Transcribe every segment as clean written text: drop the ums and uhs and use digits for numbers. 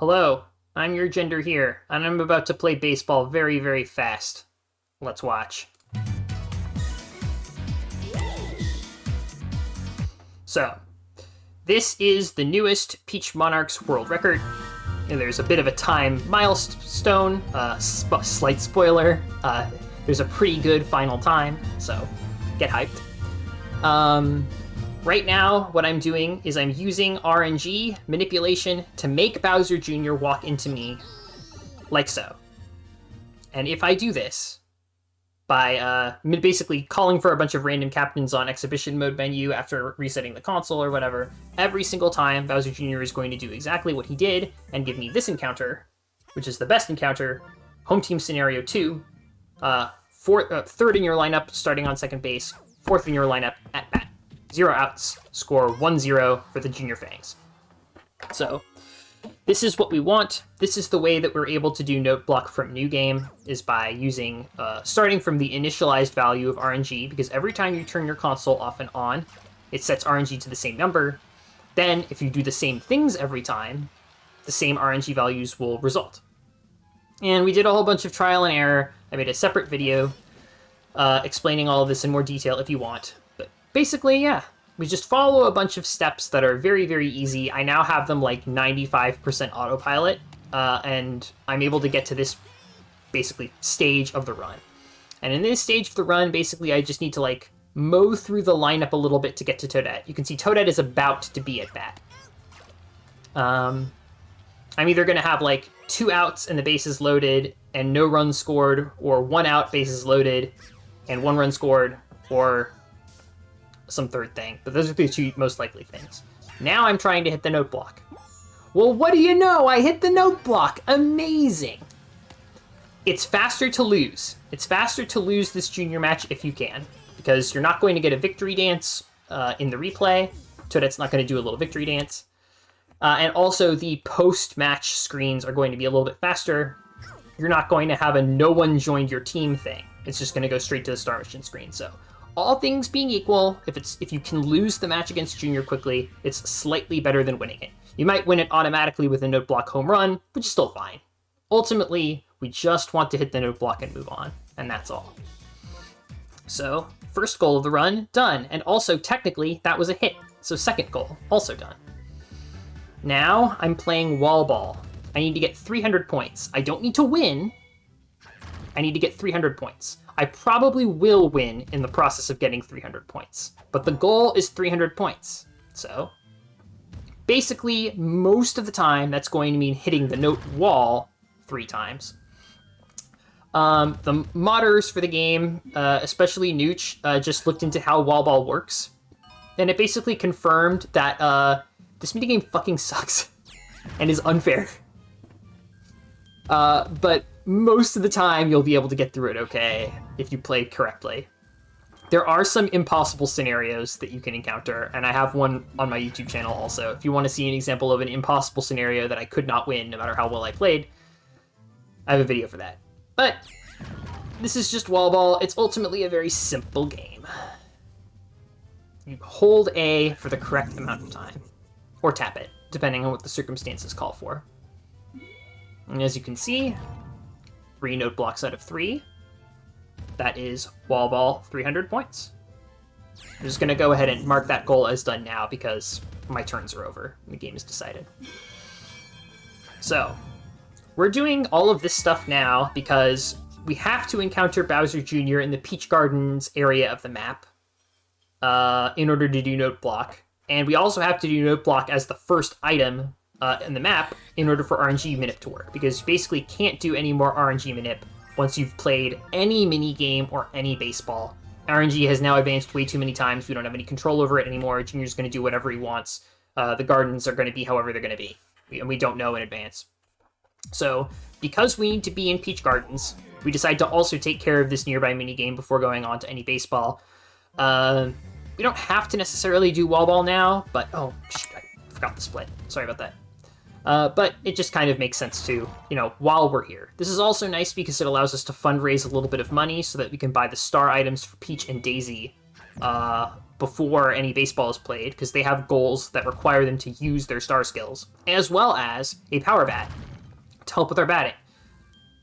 Hello, I'm your gender here, and I'm about to play baseball very, very fast. Let's watch. So, this is the newest Peach Monarchs world record. And there's a bit of a time milestone, slight spoiler. There's a pretty good final time, so get hyped. Right now, what I'm doing is I'm using RNG manipulation to make Bowser Jr. walk into me, like so. And if I do this, by basically calling for a bunch of random captains on exhibition mode menu after resetting the console or whatever, every single time Bowser Jr. is going to do exactly what he did and give me this encounter, which is the best encounter, Home Team Scenario 2, third in your lineup starting on second base, fourth in your lineup at bat. 0 outs, score 1-0 for the Junior Fangs. So, this is what we want. This is the way that we're able to do Note Block from New Game, is by using, starting from the initialized value of RNG, because every time you turn your console off and on, it sets RNG to the same number. Then, if you do the same things every time, the same RNG values will result. And we did a whole bunch of trial and error. I made a separate video explaining all of this in more detail if you want. But basically, yeah, we just follow a bunch of steps that are very, very easy. I now have them like 95% autopilot, and I'm able to get to this basically stage of the run. And in this stage of the run, basically, I just need to like mow through the lineup a little bit to get to Toadette. You can see Toadette is about to be at bat. I'm either going to have like 2 outs and the bases loaded and no runs scored, or 1 out, bases loaded, and 1 run scored, or some third thing. But those are the 2 most likely things. Now I'm trying to hit the Note Block. Well, what do you know? I hit the Note Block. Amazing. It's faster to lose. It's faster to lose this junior match if you can, because you're not going to get a victory dance in the replay. Toadette's not going to do a little victory dance. And also the post-match screens are going to be a little bit faster. You're not going to have a no one joined your team thing. It's just going to go straight to the Star Mission screen. So, all things being equal, if you can lose the match against Junior quickly, it's slightly better than winning it. You might win it automatically with a Note Block home run, which is still fine. Ultimately, we just want to hit the Note Block and move on, and that's all. So, first goal of the run, done. And also, technically, that was a hit. So second goal, also done. Now, I'm playing wall ball. I need to get 300 points. I don't need to win. I need to get 300 points. I probably will win in the process of getting 300 points. But the goal is 300 points. So, basically, most of the time, that's going to mean hitting the note wall 3 times. The modders for the game, especially Nooch, just looked into how wall ball works. And it basically confirmed that this minigame fucking sucks and is unfair. But most of the time, you'll be able to get through it okay if you play correctly. There are some impossible scenarios that you can encounter, and I have one on my YouTube channel also. If you want to see an example of an impossible scenario that I could not win no matter how well I played, I have a video for that. But this is just wall ball. It's ultimately a very simple game. You hold A for the correct amount of time, or tap it, depending on what the circumstances call for. And as you can see, 3 note blocks out of 3. That is wall ball 300 points. I'm just going to go ahead and mark that goal as done now because my turns are over and the game is decided. So, we're doing all of this stuff now because we have to encounter Bowser Jr. in the Peach Gardens area of the map in order to do Note Block. And we also have to do Note Block as the first item in the map in order for RNG Manip to work, because you basically can't do any more RNG Manip once you've played any mini game or any baseball. RNG has now advanced way too many times. We don't have any control over it anymore. Junior's going to do whatever he wants. The gardens are going to be however they're going to be, and we don't know in advance. So, because we need to be in Peach Gardens, we decide to also take care of this nearby mini game before going on to any baseball. We don't have to necessarily do wall ball now, but oh, shit, I forgot the split. Sorry about that. But it just kind of makes sense to, while we're here. This is also nice because it allows us to fundraise a little bit of money so that we can buy the star items for Peach and Daisy before any baseball is played, because they have goals that require them to use their star skills, as well as a power bat to help with our batting,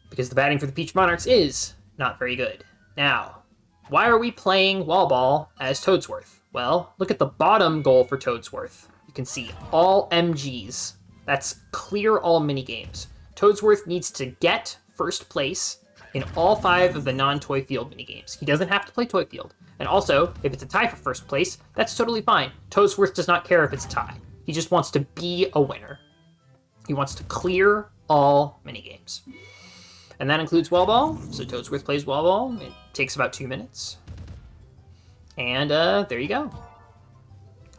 because the batting for the Peach Monarchs is not very good. Now, why are we playing Wall Ball as Toadsworth? Well, look at the bottom goal for Toadsworth. You can see all MGs. That's clear all minigames. Toadsworth needs to get first place in all 5 of the non-Toy Field minigames. He doesn't have to play Toy Field. And also, if it's a tie for first place, that's totally fine. Toadsworth does not care if it's a tie. He just wants to be a winner. He wants to clear all minigames. And that includes Wall Ball. So Toadsworth plays Wall Ball. It takes about 2 minutes. And there you go.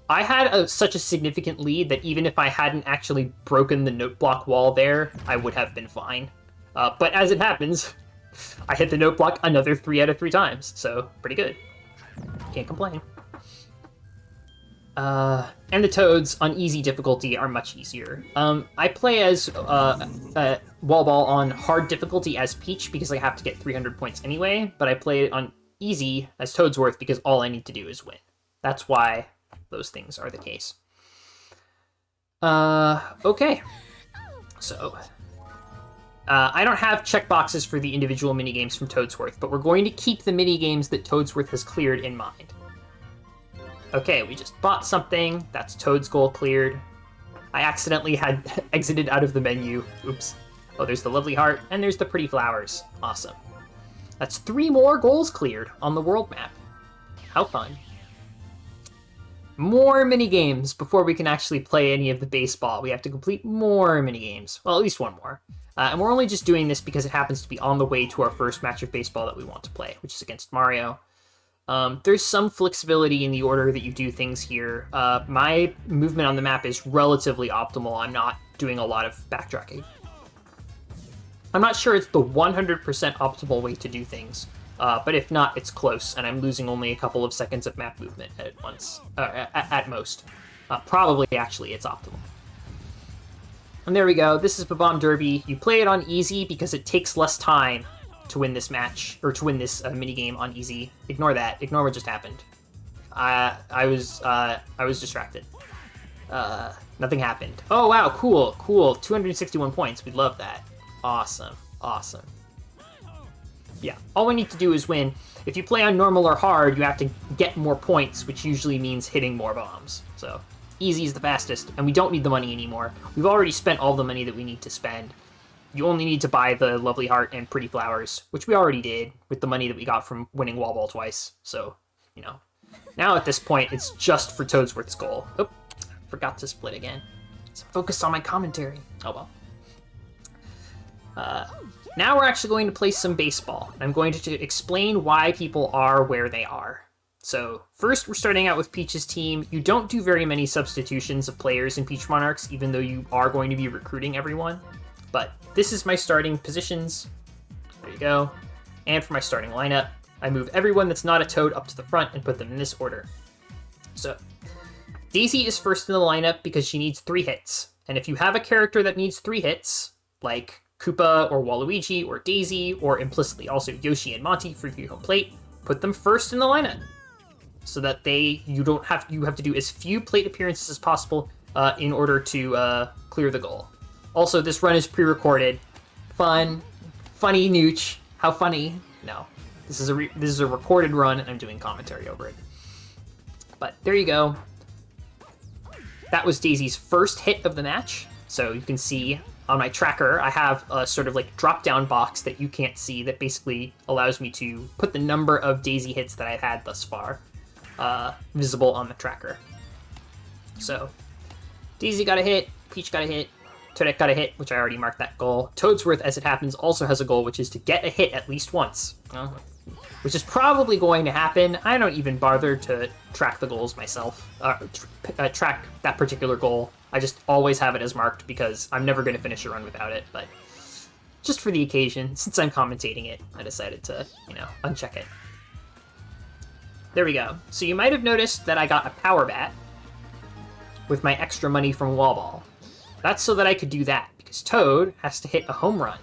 I had such a significant lead that even if I hadn't actually broken the note block wall there, I would have been fine. But as it happens, I hit the note block another 3 out of 3 times, so pretty good. Can't complain. And the Toads on easy difficulty are much easier. I play as Wall Ball on hard difficulty as Peach because I have to get 300 points anyway, but I play it on easy as Toadsworth because all I need to do is win. That's why those things are the case. Okay. So, I don't have checkboxes for the individual minigames from Toadsworth, but we're going to keep the minigames that Toadsworth has cleared in mind. Okay, we just bought something. That's Toad's goal cleared. I accidentally had exited out of the menu. Oops. Oh, there's the lovely heart, and there's the pretty flowers. Awesome. That's 3 more goals cleared on the world map. How fun. More minigames before we can actually play any of the baseball. We have to complete more minigames. Well, at least 1 more. And we're only just doing this because it happens to be on the way to our first match of baseball that we want to play, which is against Mario. There's some flexibility in the order that you do things here. My movement on the map is relatively optimal. I'm not doing a lot of backtracking. I'm not sure it's the 100% optimal way to do things. But if not, it's close, and I'm losing only a couple of seconds of map movement at once, at most. Probably, actually, it's optimal. And there we go. This is Bob-omb Derby. You play it on easy because it takes less time to win this match, or to win this minigame on easy. Ignore that. Ignore what just happened. I was distracted. Nothing happened. Oh, wow, cool, cool. 261 points. We love that. Awesome, awesome. Yeah, all we need to do is win. If you play on normal or hard, you have to get more points, which usually means hitting more bombs. So, easy is the fastest, and we don't need the money anymore. We've already spent all the money that we need to spend. You only need to buy the lovely heart and pretty flowers, which we already did with the money that we got from winning Wall Ball twice. So, you know. Now at this point, it's just for Toadsworth's goal. Oop, forgot to split again. So focus on my commentary. Oh well. Now we're actually going to play some baseball. I'm going to explain why people are where they are. So first, we're starting out with Peach's team. You don't do very many substitutions of players in Peach Monarchs, even though you are going to be recruiting everyone. But this is my starting positions. There you go. And for my starting lineup, I move everyone that's not a Toad up to the front and put them in this order. So Daisy is first in the lineup because she needs 3 hits. And if you have a character that needs 3 hits, like Koopa or Waluigi or Daisy, or implicitly also Yoshi and Monty for your home plate, put them first in the lineup so that you have to do as few plate appearances as possible in order to clear the goal. Also, this run is pre-recorded. Funny nooch. How funny? No, this is a recorded run, and I'm doing commentary over it. But there you go. That was Daisy's first hit of the match. So you can see on my tracker, I have a sort of like drop-down box that you can't see that basically allows me to put the number of Daisy hits that I've had thus far visible on the tracker. So Daisy got a hit, Peach got a hit, Toadette got a hit, which I already marked that goal. Toadsworth, as it happens, also has a goal, which is to get a hit at least once. Which is probably going to happen. I don't even bother to track the goals myself, track that particular goal. I just always have it as marked because I'm never going to finish a run without it, but just for the occasion, since I'm commentating it, I decided to, uncheck it. There we go. So you might have noticed that I got a power bat with my extra money from Wall Ball. That's so that I could do that, because Toad has to hit a home run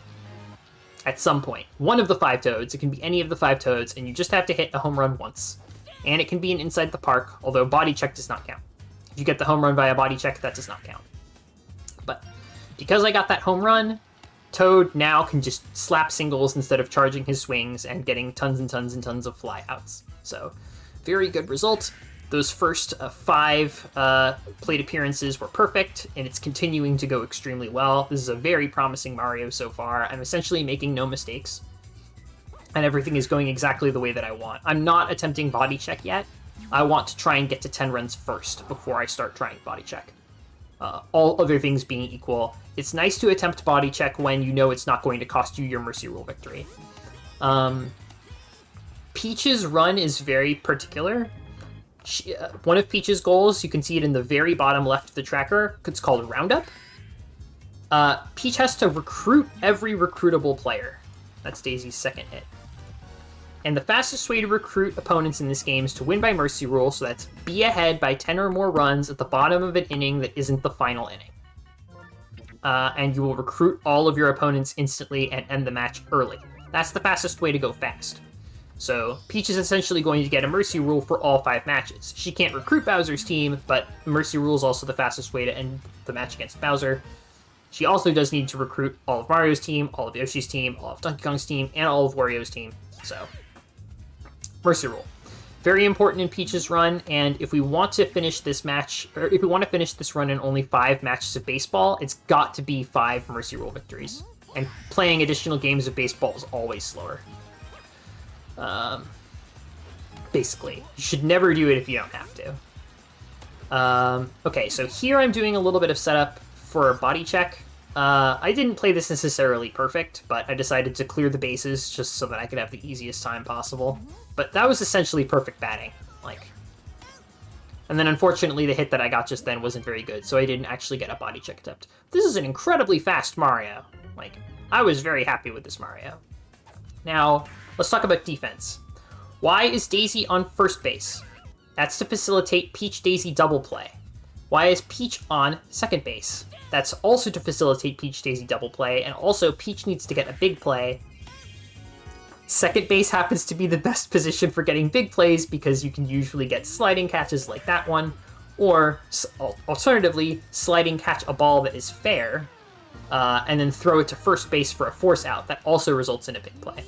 at some point. One of the 5 Toads, it can be any of the 5 Toads, and you just have to hit a home run once. and it can be an inside the park, although body check does not count. If you get the home run via body check, that does not count. But because I got that home run, Toad now can just slap singles instead of charging his swings and getting tons and tons and tons of flyouts. So, very good result. Those first 5 plate appearances were perfect, and it's continuing to go extremely well. This is a very promising Mario so far. I'm essentially making no mistakes, and everything is going exactly the way that I want. I'm not attempting body check yet. I want to try and get to 10 runs first before I start trying body check. All other things being equal, it's nice to attempt body check when you know it's not going to cost you your Mercy Rule victory. Peach's run is very particular. One of Peach's goals, you can see it in the very bottom left of the tracker, it's called Roundup. Peach has to recruit every recruitable player. That's Daisy's second hit. And the fastest way to recruit opponents in this game is to win by Mercy Rule, so that's be ahead by 10 or more runs at the bottom of an inning that isn't the final inning. And you will recruit all of your opponents instantly and end the match early. That's the fastest way to go fast. So Peach is essentially going to get a Mercy Rule for all 5 matches. She can't recruit Bowser's team, but Mercy Rule is also the fastest way to end the match against Bowser. She also does need to recruit all of Mario's team, all of Yoshi's team, all of Donkey Kong's team, and all of Wario's team. So, Mercy Rule. Very important in Peach's run, and if we want to finish this match, or if we want to finish this run in only 5 matches of baseball, it's got to be 5 Mercy Rule victories. And playing additional games of baseball is always slower. Basically. You should never do it if you don't have to. Okay, so here I'm doing a little bit of setup for a body check. I didn't play this necessarily perfect, but I decided to clear the bases just so that I could have the easiest time possible. But that was essentially perfect batting. And then unfortunately the hit that I got just then wasn't very good, so I didn't actually get a body check attempt. This is an incredibly fast Mario. I was very happy with this Mario. Now, let's talk about defense. Why is Daisy on first base? That's to facilitate Peach-Daisy double play. Why is Peach on second base? That's also to facilitate Peach-Daisy double play, and also Peach needs to get a big play. Second base happens to be the best position for getting big plays because you can usually get sliding catches like that one, or alternatively, sliding catch a ball that is fair, and then throw it to first base for a force out. That also results in a big play.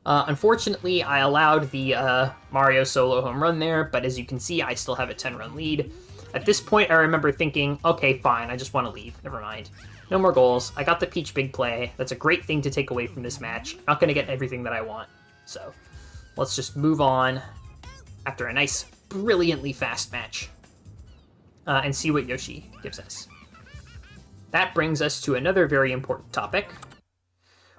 Unfortunately, I allowed the Mario solo home run there, but as you can see, I still have a 10-run lead. At this point, I remember thinking, okay, fine, I just want to leave. Never mind. No more goals. I got the Peach big play. That's a great thing to take away from this match. Not going to get everything that I want. So, let's just move on after a nice, brilliantly fast match. And see what Yoshi gives us. That brings us to another very important topic,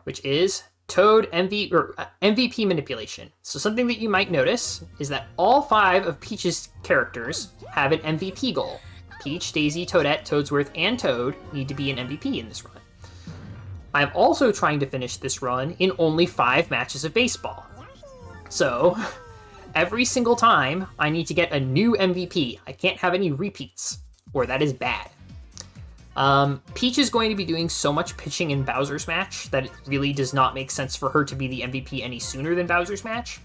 which is Toad MVP manipulation. So something that you might notice is that all 5 of Peach's characters have an MVP goal. Peach, Daisy, Toadette, Toadsworth, and Toad need to be an MVP in this run. I'm also trying to finish this run in only 5 matches of baseball. So, every single time, I need to get a new MVP. I can't have any repeats, or that is bad. Peach is going to be doing so much pitching in Bowser's match that it really does not make sense for her to be the MVP any sooner than Bowser's match.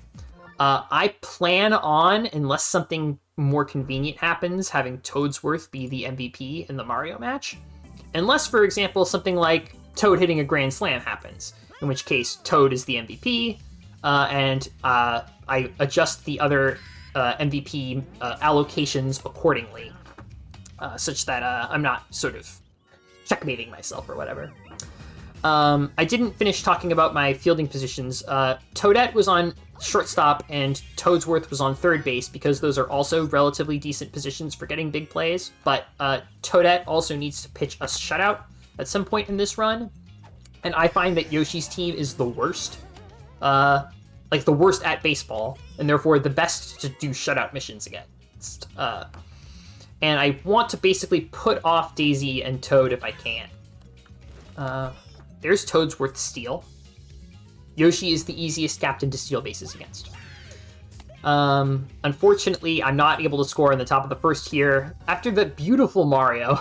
I plan on, unless something more convenient happens, having Toadsworth be the MVP in the Mario match. Unless, for example, something like Toad hitting a Grand Slam happens, in which case Toad is the MVP, and I adjust the other MVP allocations accordingly, such that I'm not sort of checkmating myself or whatever. I didn't finish talking about my fielding positions. Toadette was on shortstop and Toadsworth was on third base because those are also relatively decent positions for getting big plays, but Toadette also needs to pitch a shutout at some point in this run, and I find that Yoshi's team is the worst. The worst at baseball, and therefore the best to do shutout missions against. And I want to basically put off Daisy and Toad if I can. There's Toadsworth's steal. Yoshi is the easiest captain to steal bases against. Unfortunately, I'm not able to score in the top of the first here. After the beautiful Mario,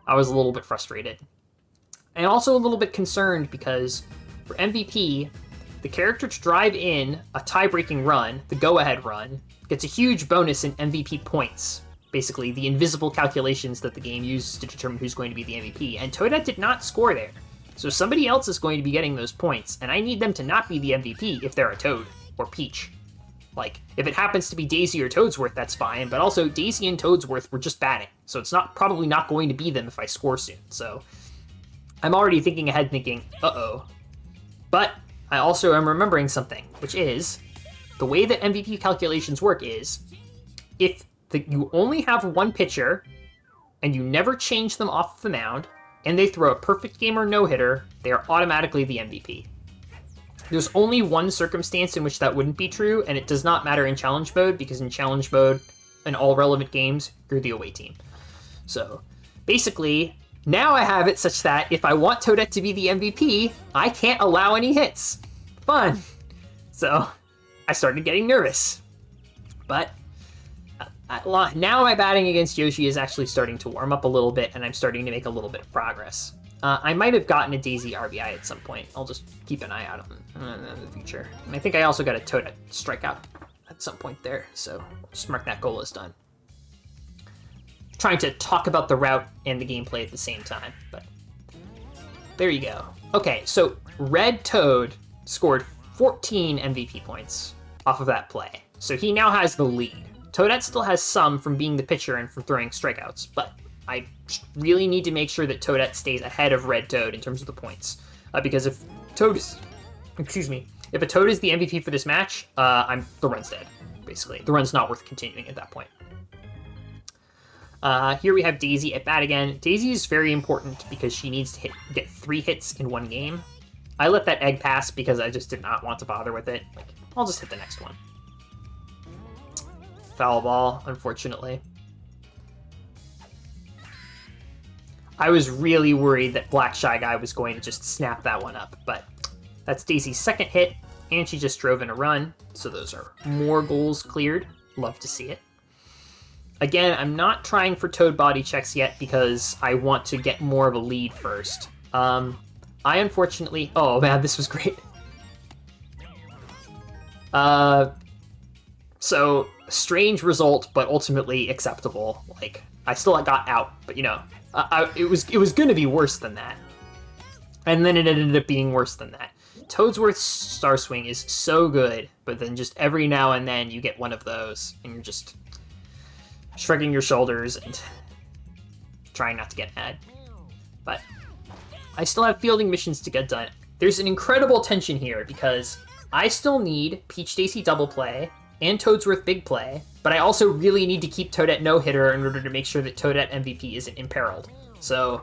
I was a little bit frustrated. And also a little bit concerned because for MVP, the character to drive in a tie-breaking run, the go-ahead run, gets a huge bonus in MVP points. Basically, the invisible calculations that the game uses to determine who's going to be the MVP. And Toadette did not score there. So somebody else is going to be getting those points, and I need them to not be the MVP if they're a Toad or Peach. Like, if it happens to be Daisy or Toadsworth, that's fine, but also Daisy and Toadsworth were just batting, so it's probably not going to be them if I score soon. So I'm already thinking ahead, thinking, uh-oh. But I also am remembering something, which is the way that MVP calculations work is if you only have one pitcher and you never change them off the mound, and they throw a perfect game or no-hitter, they are automatically the MVP. There's only one circumstance in which that wouldn't be true, and it does not matter in challenge mode, because in challenge mode, in all relevant games, you're the away team. So, basically, now I have it such that if I want Toadette to be the MVP, I can't allow any hits. Fun! So, I started getting nervous. But now my batting against Yoshi is actually starting to warm up a little bit, and I'm starting to make a little bit of progress. I might have gotten a Daisy RBI at some point. I'll just keep an eye out on in the future. And I think I also got a Toadette strikeout at some point there, so I'll just mark that goal as done. Trying to talk about the route and the gameplay at the same time, but there you go. Okay, so Red Toad scored 14 MVP points off of that play, so he now has the lead. Toadette still has some from being the pitcher and from throwing strikeouts, but I really need to make sure that Toadette stays ahead of Red Toad in terms of the points. Because if Toad is, if a Toad is the MVP for this match, the run's dead, basically. The run's not worth continuing at that point. Here we have Daisy at bat again. Daisy is very important because she needs to get 3 hits in one game. I let that egg pass because I just did not want to bother with it. Like, I'll just hit the next one. Foul ball, unfortunately. I was really worried that Black Shy Guy was going to just snap that one up, but that's Daisy's second hit, and she just drove in a run, so those are more goals cleared. Love to see it. Again, I'm not trying for Toad body checks yet because I want to get more of a lead first. I unfortunately... Oh, man, this was great. So, strange result, but ultimately acceptable. Like, I still got out, but, you know... it was going to be worse than that. And then it ended up being worse than that. Toadsworth's Star Swing is so good, but then just every now and then you get one of those, and you're just shrugging your shoulders and trying not to get mad. But I still have fielding missions to get done. There's an incredible tension here, because I still need Peach Daisy double play and Toadsworth big play, but I also really need to keep Toadette no-hitter in order to make sure that Toadette MVP isn't imperiled. So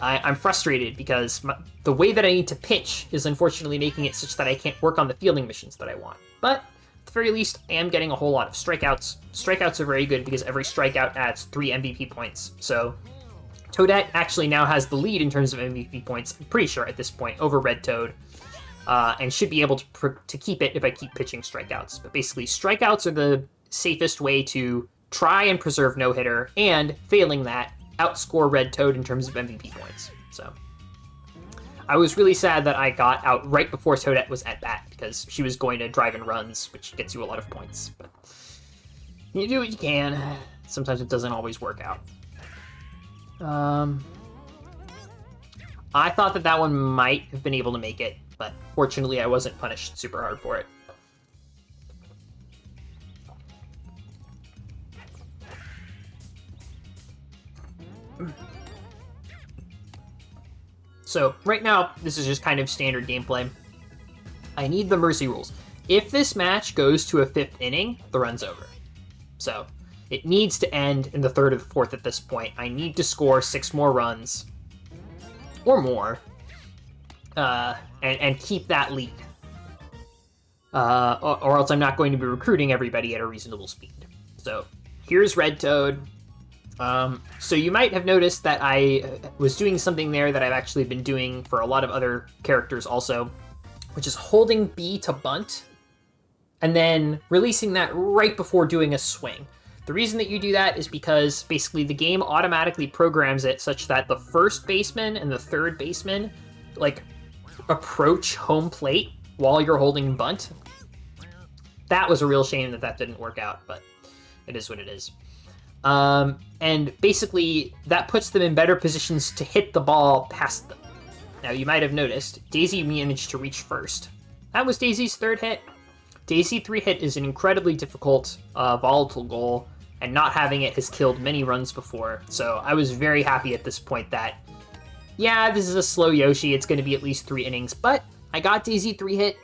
I'm frustrated because the way that I need to pitch is unfortunately making it such that I can't work on the fielding missions that I want. But at the very least, I am getting a whole lot of strikeouts. Strikeouts are very good because every strikeout adds 3 MVP points. So Toadette actually now has the lead in terms of MVP points, I'm pretty sure at this point, over Red Toad. And should be able to keep it if I keep pitching strikeouts. But basically, strikeouts are the safest way to try and preserve no-hitter, and failing that, outscore Red Toad in terms of MVP points. So I was really sad that I got out right before Toadette was at bat, because she was going to drive in runs, which gets you a lot of points. But you do what you can. Sometimes it doesn't always work out. I thought that one might have been able to make it, but fortunately I wasn't punished super hard for it. So right now, this is just kind of standard gameplay. I need the mercy rules. If this match goes to a 5th inning, the run's over. So it needs to end in the 3rd or the 4th at this point. I need to score 6 more runs or more. And keep that lead. Or else I'm not going to be recruiting everybody at a reasonable speed. So here's Red Toad. So you might have noticed that I was doing something there that I've actually been doing for a lot of other characters also, which is holding B to bunt and then releasing that right before doing a swing. The reason that you do that is because basically the game automatically programs it such that the first baseman and the third baseman, like, approach home plate while you're holding bunt. That was a real shame that didn't work out, but it is what it is. And basically, that puts them in better positions to hit the ball past them. Now, you might have noticed, Daisy managed to reach first. That was Daisy's third hit. Daisy 3 hit is an incredibly difficult, volatile goal, and not having it has killed many runs before, so I was very happy at this point that, yeah, this is a slow Yoshi, it's going to be at least 3 innings, but I got Daisy 3 hit,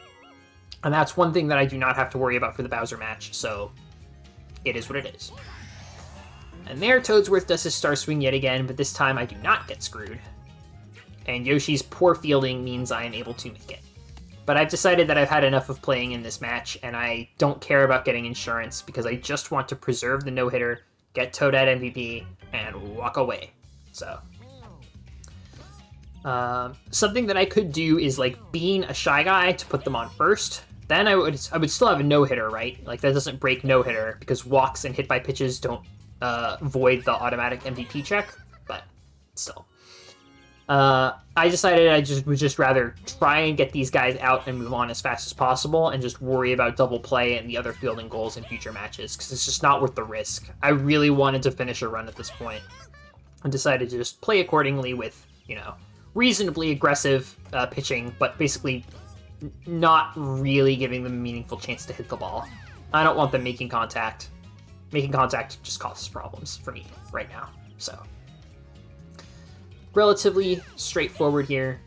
and that's one thing that I do not have to worry about for the Bowser match, so it is what it is. And there, Toadsworth does his star swing yet again, but this time I do not get screwed. And Yoshi's poor fielding means I am able to make it. But I've decided that I've had enough of playing in this match, and I don't care about getting insurance, because I just want to preserve the no-hitter, get Toadette MVP, and walk away. So, something that I could do is, like, being a Shy Guy to put them on first. Then I would still have a no-hitter, right? Like, that doesn't break no-hitter, because walks and hit by pitches don't void the automatic MVP check, but still. I decided I would just rather try and get these guys out and move on as fast as possible and just worry about double play and the other fielding goals in future matches, because it's just not worth the risk. I really wanted to finish a run at this point and decided to just play accordingly with, you know, reasonably aggressive pitching, but basically not really giving them a meaningful chance to hit the ball. I don't want them making contact. Making contact just causes problems for me right now, so... Relatively straightforward here.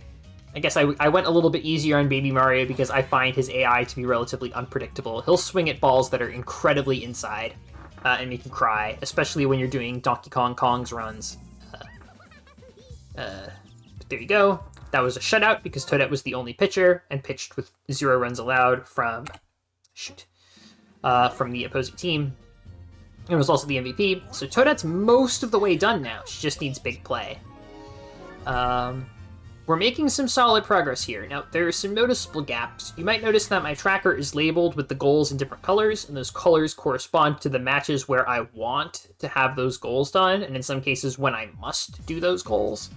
I guess I went a little bit easier on Baby Mario because I find his AI to be relatively unpredictable. He'll swing at balls that are incredibly inside and make you cry, especially when you're doing Donkey Kong's runs. But there you go. That was a shutout because Toadette was the only pitcher and pitched with 0 runs allowed from the opposing team. It was also the MVP. So Toadette's most of the way done now. She just needs big play. We're making some solid progress here. Now, there are some noticeable gaps. You might notice that my tracker is labeled with the goals in different colors, and those colors correspond to the matches where I want to have those goals done, and in some cases when I must do those goals.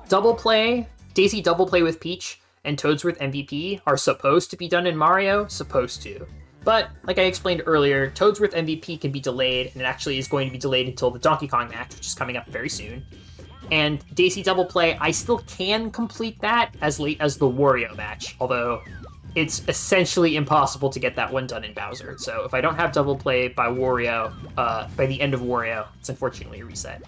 Double play, Daisy double play with Peach, and Toadsworth MVP are supposed to be done in Mario, supposed to. But, like I explained earlier, Toadsworth MVP can be delayed, and it actually is going to be delayed until the Donkey Kong match, which is coming up very soon. And Daisy double play, I still can complete that as late as the Wario match, although it's essentially impossible to get that one done in Bowser. So if I don't have double play by Wario, by the end of Wario, it's unfortunately a reset.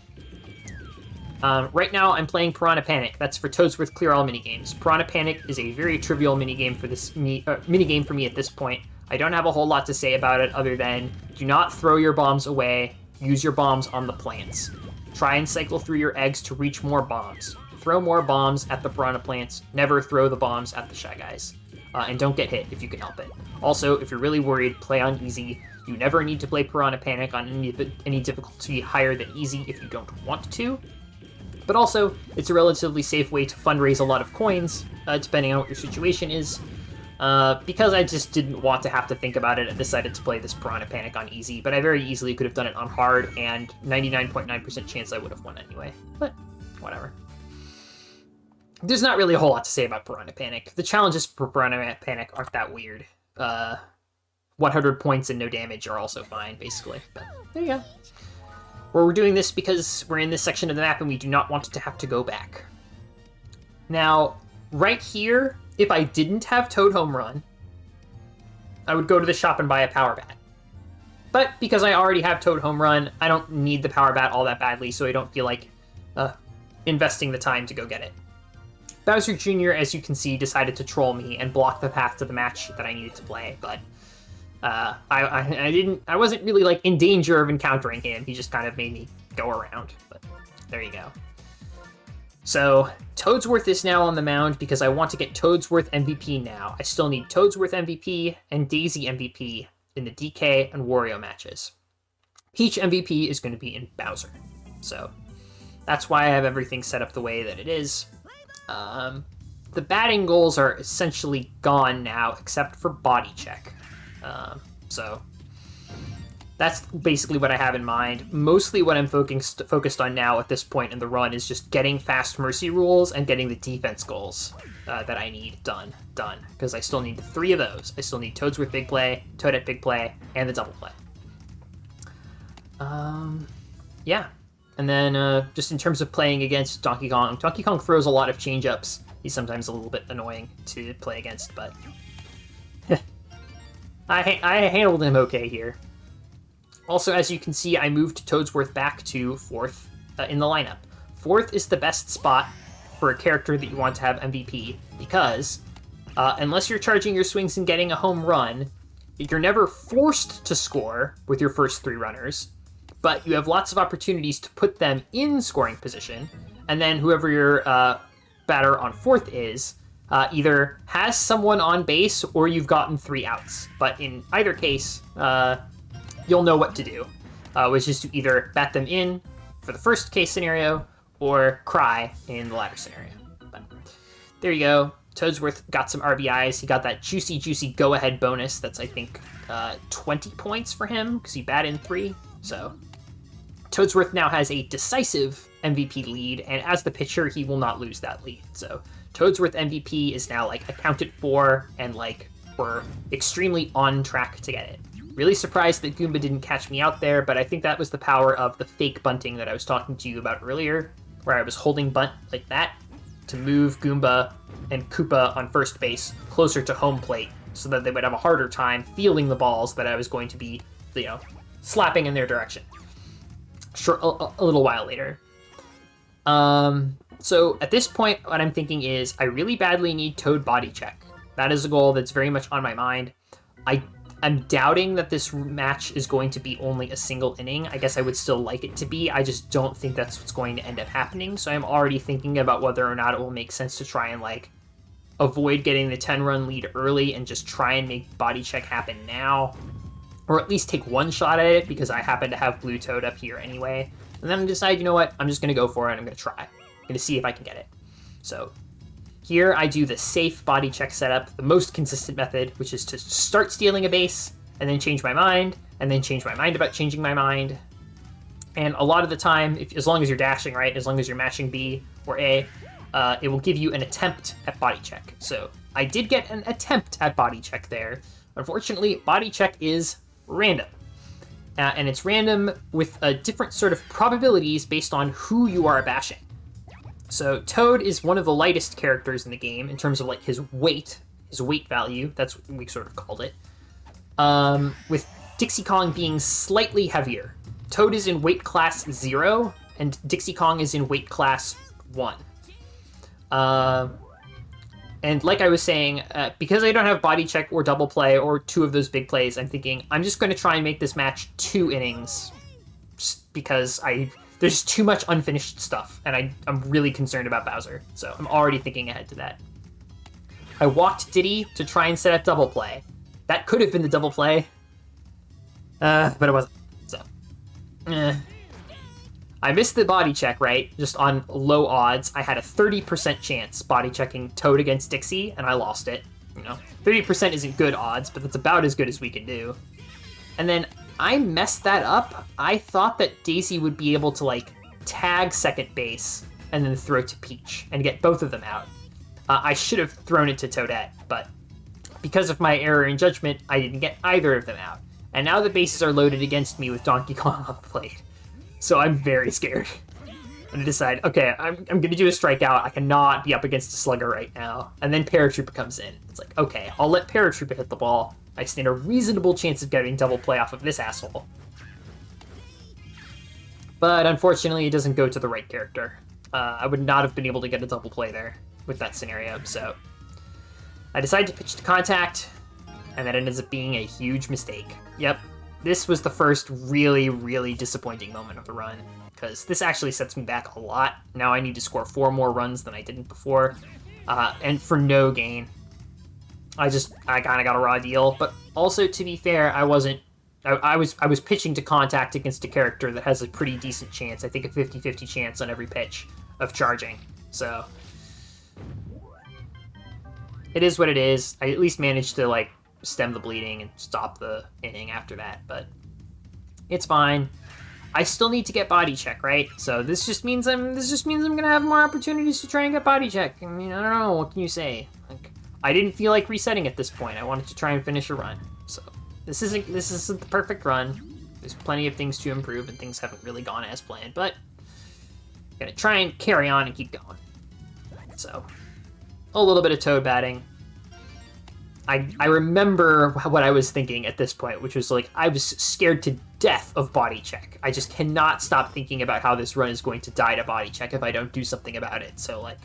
Right now I'm playing Piranha Panic. That's for Toadsworth Clear All minigames. Piranha Panic is a very trivial minigame for minigame for me at this point. I don't have a whole lot to say about it other than do not throw your bombs away. Use your bombs on the plants. Try and cycle through your eggs to reach more bombs. Throw more bombs at the piranha plants. Never throw the bombs at the Shy Guys. And don't get hit if you can help it. Also, if you're really worried, play on easy. You never need to play Piranha Panic on any difficulty higher than easy if you don't want to. But also, it's a relatively safe way to fundraise a lot of coins, depending on what your situation is. Because I just didn't want to have to think about it, I decided to play this Piranha Panic on easy, but I very easily could have done it on hard, and 99.9% chance I would have won anyway. But, whatever. There's not really a whole lot to say about Piranha Panic. The challenges for Piranha Panic aren't that weird. 100 points and no damage are also fine, basically. But, there you go. We're doing this because we're in this section of the map and we do not want to have to go back. Now, right here, if I didn't have Toad Home Run, I would go to the shop and buy a Power Bat. But because I already have Toad Home Run, I don't need the Power Bat all that badly, so I don't feel like investing the time to go get it. Bowser Jr., as you can see, decided to troll me and block the path to the match that I needed to play, but I wasn't really like in danger of encountering him. He just kind of made me go around, but there you go. So, Toadsworth is now on the mound because I want to get Toadsworth MVP now. I still need Toadsworth MVP and Daisy MVP in the DK and Wario matches. Peach MVP is going to be in Bowser. So, that's why I have everything set up the way that it is. The batting goals are essentially gone now, except for body check. So, that's basically what I have in mind. Mostly what I'm focused on now at this point in the run is just getting fast mercy rules and getting the defense goals that I need done. Because I still need 3 of those. I still need Toadsworth big play, Toadette big play, and the double play. Yeah. And then just in terms of playing against Donkey Kong throws a lot of change-ups. He's sometimes a little bit annoying to play against, but I handled him okay here. Also, as you can see, I moved Toadsworth back to 4th in the lineup. 4th is the best spot for a character that you want to have MVP, because unless you're charging your swings and getting a home run, you're never forced to score with your first 3 runners, but you have lots of opportunities to put them in scoring position, and then whoever your batter on 4th is either has someone on base or you've gotten 3 outs. But in either case, you'll know what to do, which is to either bat them in for the first case scenario or cry in the latter scenario. But there you go. Toadsworth got some RBIs. He got that juicy go-ahead bonus. That's, I think, 20 points for him because he batted in 3. So Toadsworth now has a decisive MVP lead, and as the pitcher, he will not lose that lead. So Toadsworth MVP is now, like, accounted for, and, like, we're extremely on track to get it. Really surprised that Goomba didn't catch me out there, but I think that was the power of the fake bunting that I was talking to you about earlier, where I was holding bunt like that to move Goomba and Koopa on first base closer to home plate so that they would have a harder time fielding the balls that I was going to be, slapping in their direction. A little while later. So at this point, what I'm thinking is I really badly need Toad body check. That is a goal that's very much on my mind. I'm doubting that this match is going to be only a single inning. I guess I would still like it to be. I just don't think that's what's going to end up happening. So I'm already thinking about whether or not it will make sense to try and, like, avoid getting the 10-run lead early and just try and make body check happen now. Or at least take one shot at it because I happen to have Blue Toad up here anyway. And then decide, you know what, I'm just going to go for it. I'm going to try. I'm going to see if I can get it. So here I do the safe body check setup, the most consistent method, which is to start stealing a base, and then change my mind, and then change my mind about changing my mind. And a lot of the time, as long as you're dashing, right, as long as you're mashing B or A, it will give you an attempt at body check. So I did get an attempt at body check there. Unfortunately, body check is random. And it's random with a different sort of probabilities based on who you are bashing. So Toad is one of the lightest characters in the game in terms of, like, his weight value. That's what we sort of called it. With Dixie Kong being slightly heavier. Toad is in weight class 0, and Dixie Kong is in weight class 1. And like I was saying, because I don't have body check or double play or 2 of those big plays, I'm thinking I'm just going to try and make this match 2 innings because there's too much unfinished stuff, and I'm really concerned about Bowser, so I'm already thinking ahead to that. I walked Diddy to try and set up double play. That could have been the double play, but it wasn't, so. I missed the body check, right? Just on low odds. I had a 30% chance body checking Toad against Dixie, and I lost it. 30% isn't good odds, but that's about as good as we can do. And then I messed that up. I thought that Daisy would be able to, like, tag second base and then throw to Peach and get both of them out. I should have thrown it to Toadette, but because of my error in judgment, I didn't get either of them out. And now the bases are loaded against me with Donkey Kong on the plate. So I'm very scared. And I decide, okay, I'm going to do a strikeout. I cannot be up against a slugger right now. And then Paratrooper comes in. It's like, okay, I'll let Paratrooper hit the ball. I stand a reasonable chance of getting double play off of this asshole. But unfortunately, it doesn't go to the right character. I would not have been able to get a double play there with that scenario. So I decide to pitch to contact, and that ends up being a huge mistake. Yep. This was the first really, really disappointing moment of the run, because this actually sets me back a lot. Now I need to score 4 more runs than I didn't before, and for no gain. I kind of got a raw deal, but also, to be fair, I was pitching to contact against a character that has a pretty decent chance, I think a 50-50 chance on every pitch of charging, so it is what it is. I at least managed to, like, stem the bleeding and stop the inning after that, but It's fine. I still need to get body check, right? So this just means I'm gonna have more opportunities to try and get body check. I mean, I don't know, what can you say? Like, I didn't feel like resetting at this point. I wanted to try and finish a run. So this isn't the perfect run. There's plenty of things to improve, and things haven't really gone as planned, but I'm gonna try and carry on and keep going. So a little bit of toad batting. I remember what I was thinking at this point, which was like, I was scared to death of body check. I just cannot stop thinking about how this run is going to die to body check if I don't do something about it. So like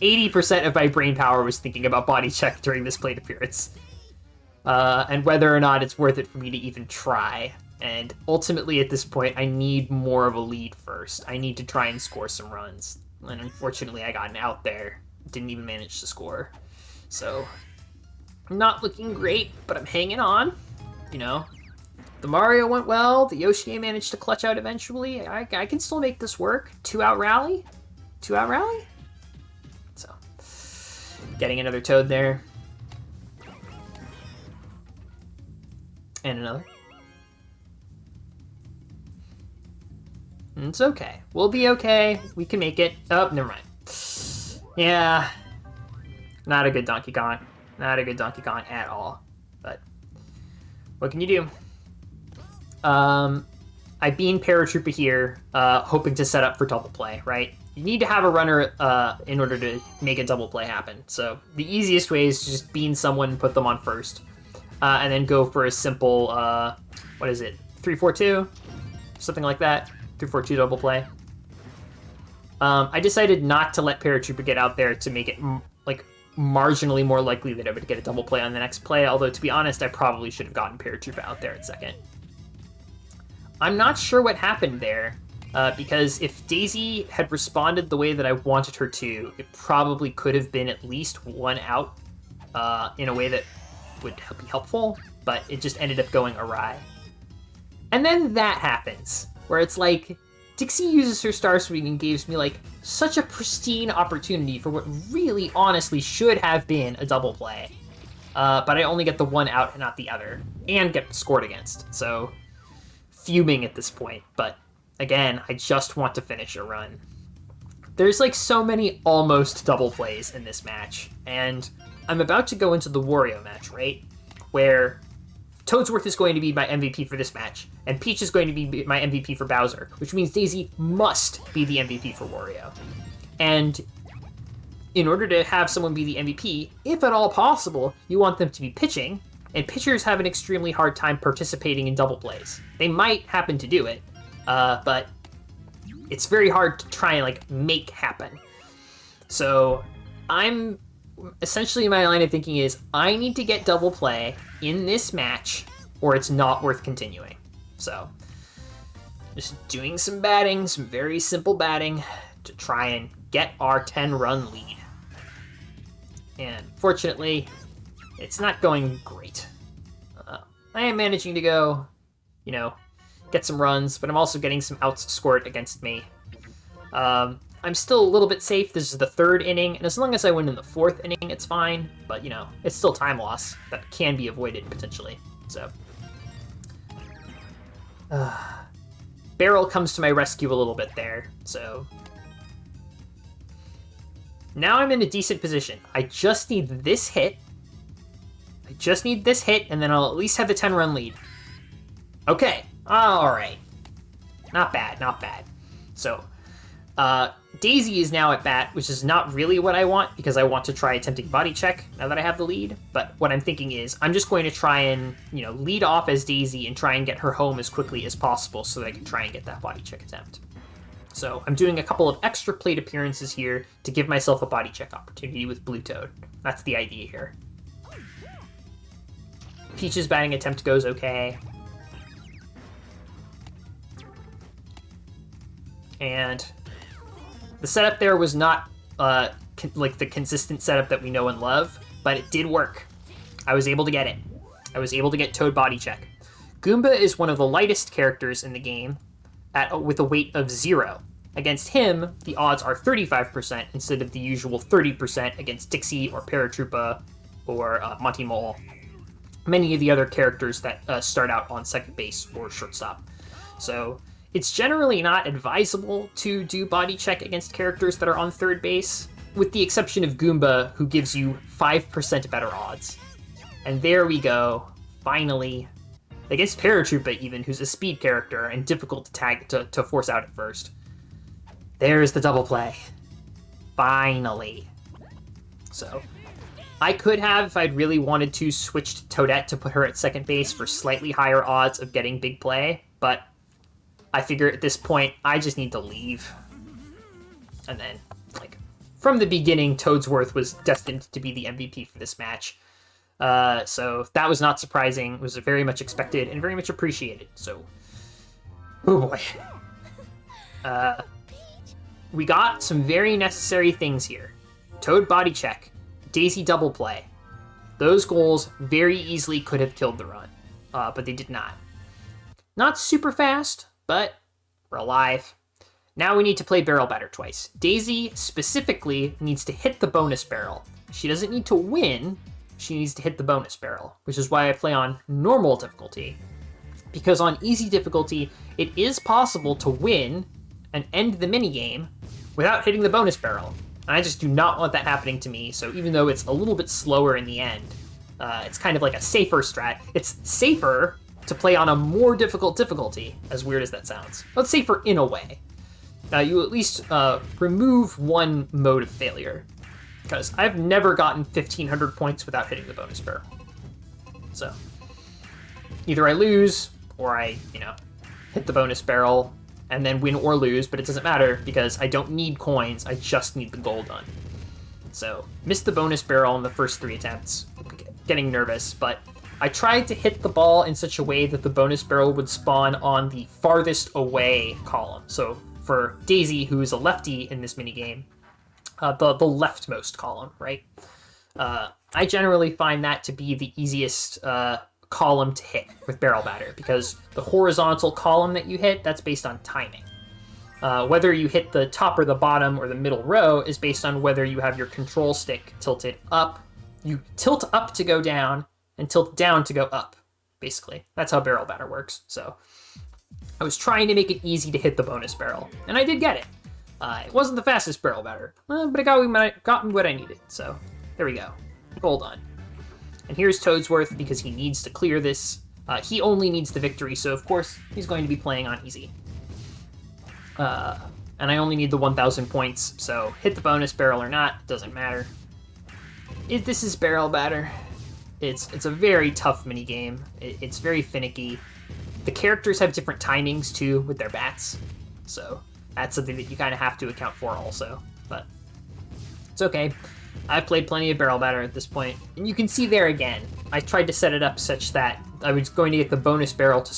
80% of my brain power was thinking about body check during this plate appearance. And whether or not it's worth it for me to even try. And ultimately at this point, I need more of a lead first. I need to try and score some runs. And unfortunately, I got an out there. Didn't even manage to score. So not looking great, but I'm hanging on. You know, the Mario went well. The Yoshi game managed to clutch out eventually. I can still make this work. 2-out rally? 2-out rally? So, getting another toad there. And another. It's okay. We'll be okay. We can make it. Oh, never mind. Yeah. Not a good Donkey Kong. Not a good Donkey Kong at all. But what can you do? I bean Paratrooper here, hoping to set up for double play, right? You need to have a runner in order to make a double play happen. So the easiest way is to just bean someone and put them on first. And then go for a simple, what is it? 3-4-2? Something like that. 3-4-2 double play. I decided not to let Paratrooper get out there to make it like marginally more likely that I would get a double play on the next play, although to be honest, I probably should have gotten Paratrooper out there at second. I'm not sure what happened there, because if Daisy had responded the way that I wanted her to, it probably could have been at least one out in a way that would be helpful, but it just ended up going awry. And then that happens, where it's like, Dixie uses her Star Swing and gives me like such a pristine opportunity for what really honestly should have been a double play. But I only get the one out and not the other, and get scored against. So fuming at this point, but again, I just want to finish a run. There's like so many almost double plays in this match, and I'm about to go into the Wario match, right? Where Toadsworth is going to be my MVP for this match, and Peach is going to be my MVP for Bowser, which means Daisy must be the MVP for Wario. And in order to have someone be the MVP, if at all possible, you want them to be pitching, and pitchers have an extremely hard time participating in double plays. They might happen to do it, but it's very hard to try and like make happen. So I'm essentially, my line of thinking is I need to get double play in this match or it's not worth continuing. So just doing some batting, some very simple batting to try and get our 10-run lead. And fortunately, it's not going great. I am managing to go, you know, get some runs, but I'm also getting some outs scored against me. I'm still a little bit safe. This is the 3rd inning, and as long as I win in the 4th inning, it's fine. But, you know, it's still time loss that can be avoided, potentially. So, Barrel comes to my rescue a little bit there. So, now I'm in a decent position. I just need this hit. And then I'll at least have the 10-run lead. Okay, alright. Not bad, not bad. So, Daisy is now at bat, which is not really what I want, because I want to try attempting body check now that I have the lead. But what I'm thinking is, I'm just going to try and, you know, lead off as Daisy and try and get her home as quickly as possible so that I can try and get that body check attempt. So I'm doing a couple of extra plate appearances here to give myself a body check opportunity with Blue Toad. That's the idea here. Peach's batting attempt goes okay. And the setup there was not like the consistent setup that we know and love, but it did work. I was able to get it. I was able to get Toad body check. Goomba is one of the lightest characters in the game with a weight of 0. Against him, the odds are 35% instead of the usual 30% against Dixie or Paratroopa or Monty Mole. Many of the other characters that start out on second base or shortstop. So it's generally not advisable to do body check against characters that are on third base, with the exception of Goomba, who gives you 5% better odds. And there we go, finally. Against Paratroopa even, who's a speed character and difficult to tag to force out at first. There's the double play. Finally. So, I could have, if I'd really wanted to, switched Toadette to put her at second base for slightly higher odds of getting big play, but I figure at this point, I just need to leave. And then, like, from the beginning, Toadsworth was destined to be the MVP for this match. So that was not surprising. It was very much expected and very much appreciated. So, oh boy. We got some very necessary things here. Toad body check, Daisy double play. Those goals very easily could have killed the run, but they did not. Not super fast, but we're alive. Now we need to play barrel batter twice. Daisy specifically needs to hit the bonus barrel. She doesn't need to win, she needs to hit the bonus barrel, which is why I play on normal difficulty. Because on easy difficulty, it is possible to win and end the minigame without hitting the bonus barrel. And I just do not want that happening to me, so even though it's a little bit slower in the end, it's kind of like a safer strat. It's safer to play on a more difficult difficulty, as weird as that sounds. Well, it's safer in a way. You at least remove one mode of failure, because I've never gotten 1,500 points without hitting the bonus barrel. So, either I lose, or I, hit the bonus barrel, and then win or lose, but it doesn't matter, because I don't need coins, I just need the goal done. So, missed the bonus barrel in the first 3 attempts, getting nervous, but I tried to hit the ball in such a way that the bonus barrel would spawn on the farthest away column. So, for Daisy, who is a lefty in this minigame, the leftmost column, right? I generally find that to be the easiest column to hit with barrel batter, because the horizontal column that you hit, that's based on timing. Whether you hit the top or the bottom or the middle row is based on whether you have your control stick tilted up. You tilt up to go down and tilt down to go up, basically. That's how barrel batter works. So I was trying to make it easy to hit the bonus barrel, and I did get it. It wasn't the fastest barrel batter, but it got me what I needed. So there we go. Goal done. And here's Toadsworth, because he needs to clear this. He only needs the victory, so of course he's going to be playing on easy. And I only need the 1,000 points, so hit the bonus barrel or not, doesn't matter. This is barrel batter. It's a very tough minigame. It's very finicky. The characters have different timings, too, with their bats. So that's something that you kind of have to account for also. But it's okay. I've played plenty of barrel batter at this point, and you can see there again, I tried to set it up such that I was going to get the bonus barrel to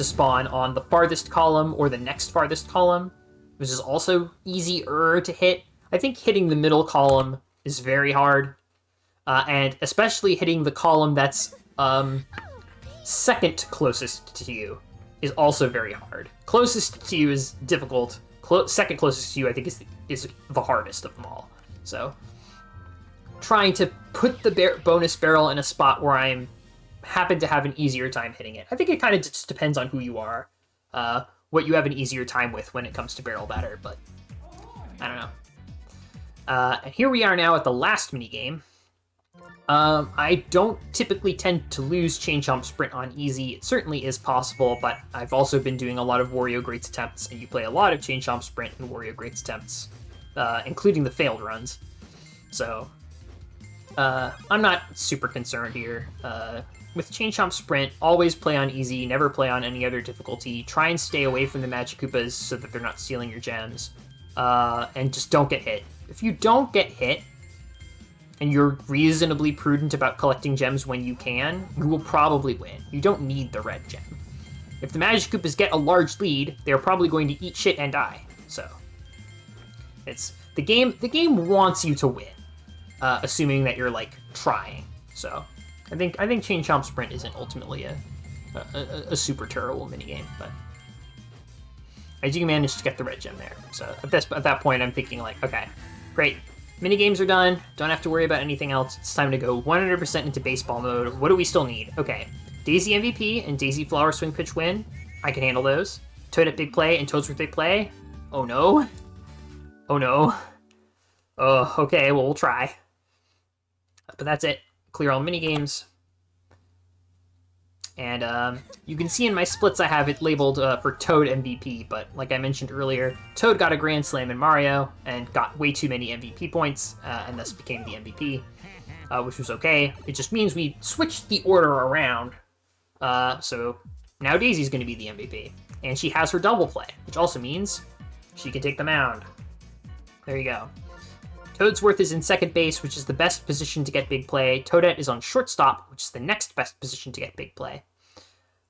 spawn on the farthest column or the next farthest column, which is also easier to hit. I think hitting the middle column is very hard, and especially hitting the column that's second closest to you is also very hard. Closest to you is difficult. Second closest to you, I think, is the hardest of them all. So trying to put the bonus barrel in a spot where I happen to have an easier time hitting it. I think it kind of just depends on who you are, what you have an easier time with when it comes to barrel batter, but I don't know. And here we are now at the last minigame. I don't typically tend to lose Chain Chomp Sprint on easy. It certainly is possible, but I've also been doing a lot of Wario Greats attempts, and you play a lot of Chain Chomp Sprint and Wario Greats attempts, including the failed runs. So I'm not super concerned here. With Chain Chomp Sprint, always play on easy, never play on any other difficulty. Try and stay away from the Magic Koopas so that they're not stealing your gems. And just don't get hit. If you don't get hit, and you're reasonably prudent about collecting gems when you can, you will probably win. You don't need the red gem. If the Magic Koopas get a large lead, they're probably going to eat shit and die. So it's the game wants you to win. Assuming that you're like trying. So I think Chain Chomp Sprint isn't ultimately a super terrible minigame, but I do manage to get the red gem there. So at that point I'm thinking like, okay, great. Minigames are done, don't have to worry about anything else. It's time to go 100% into baseball mode. What do we still need? Okay, Daisy MVP and Daisy Flower Swing Pitch win. I can handle those. Toadette big play and Toadsworth big play. Oh no. Oh no. Oh, okay, well, we'll try. But that's it. Clear all minigames. And you can see in my splits I have it labeled for Toad MVP, but like I mentioned earlier, Toad got a Grand Slam in Mario and got way too many MVP points, and thus became the MVP, which was okay. It just means we switched the order around, so now Daisy's going to be the MVP. And she has her double play, which also means she can take the mound. There you go. Toadsworth is in second base, which is the best position to get big play. Toadette is on shortstop, which is the next best position to get big play.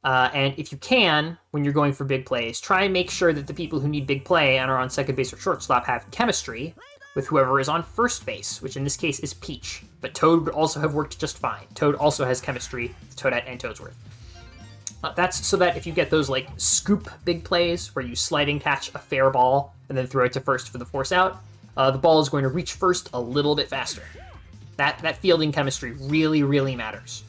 And if you can, when you're going for big plays, try and make sure that the people who need big play and are on second base or shortstop have chemistry with whoever is on first base, which in this case is Peach. But Toad would also have worked just fine. Toad also has chemistry with Toadette and Toadsworth. That's so that if you get those like scoop big plays where you sliding catch a fair ball and then throw it to first for the force out, the ball is going to reach first a little bit faster. That fielding chemistry really, really matters.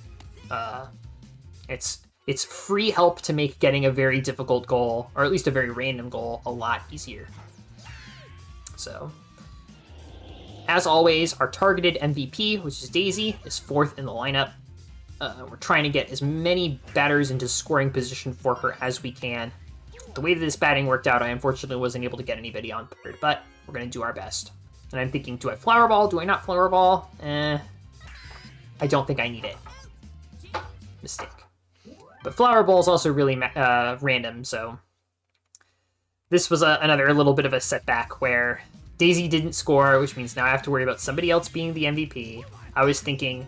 It's free help to make getting a very difficult goal, or at least a very random goal, a lot easier. So, as always, our targeted MVP, which is Daisy, is fourth in the lineup. We're trying to get as many batters into scoring position for her as we can. The way that this batting worked out, I unfortunately wasn't able to get anybody on third, but we're going to do our best. And I'm thinking, do I flower ball? Do I not flower ball? I don't think I need it. Mistake. But flower ball is also really random, so this was another little bit of a setback where Daisy didn't score, which means now I have to worry about somebody else being the MVP. I was thinking,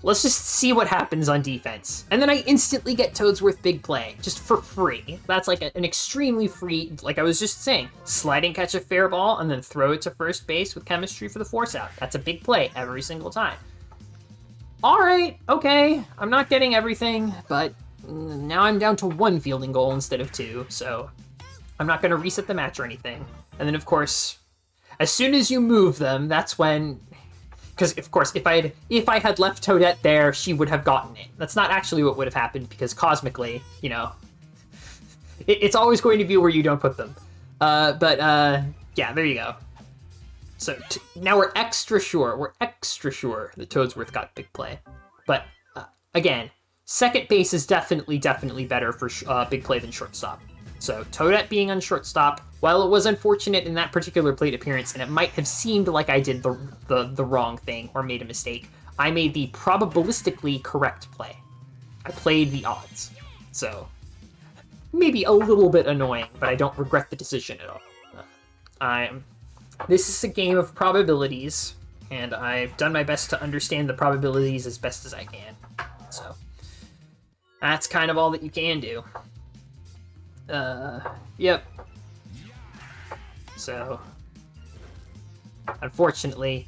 let's just see what happens on defense. And then I instantly get Toadsworth big play, just for free. That's like an extremely free, like I was just saying, sliding catch a fair ball and then throw it to first base with chemistry for the force out. That's a big play every single time. All right, okay, I'm not getting everything, but now I'm down to one fielding goal instead of two, so I'm not going to reset the match or anything. And then, of course, as soon as you move them, that's when... Because, of course, if I had left Toadette there, she would have gotten it. That's not actually what would have happened, because cosmically, you know, it's always going to be where you don't put them. Yeah, there you go. So now we're extra sure that Toadsworth got big play. But, again, second base is definitely better for big play than shortstop. So Toadette being on shortstop, while it was unfortunate in that particular plate appearance, and it might have seemed like I did the wrong thing or made a mistake, I made the probabilistically correct play. I played the odds. So maybe a little bit annoying, but I don't regret the decision at all. This is a game of probabilities, and I've done my best to understand the probabilities as best as I can. So that's kind of all that you can do. Yep. So, unfortunately,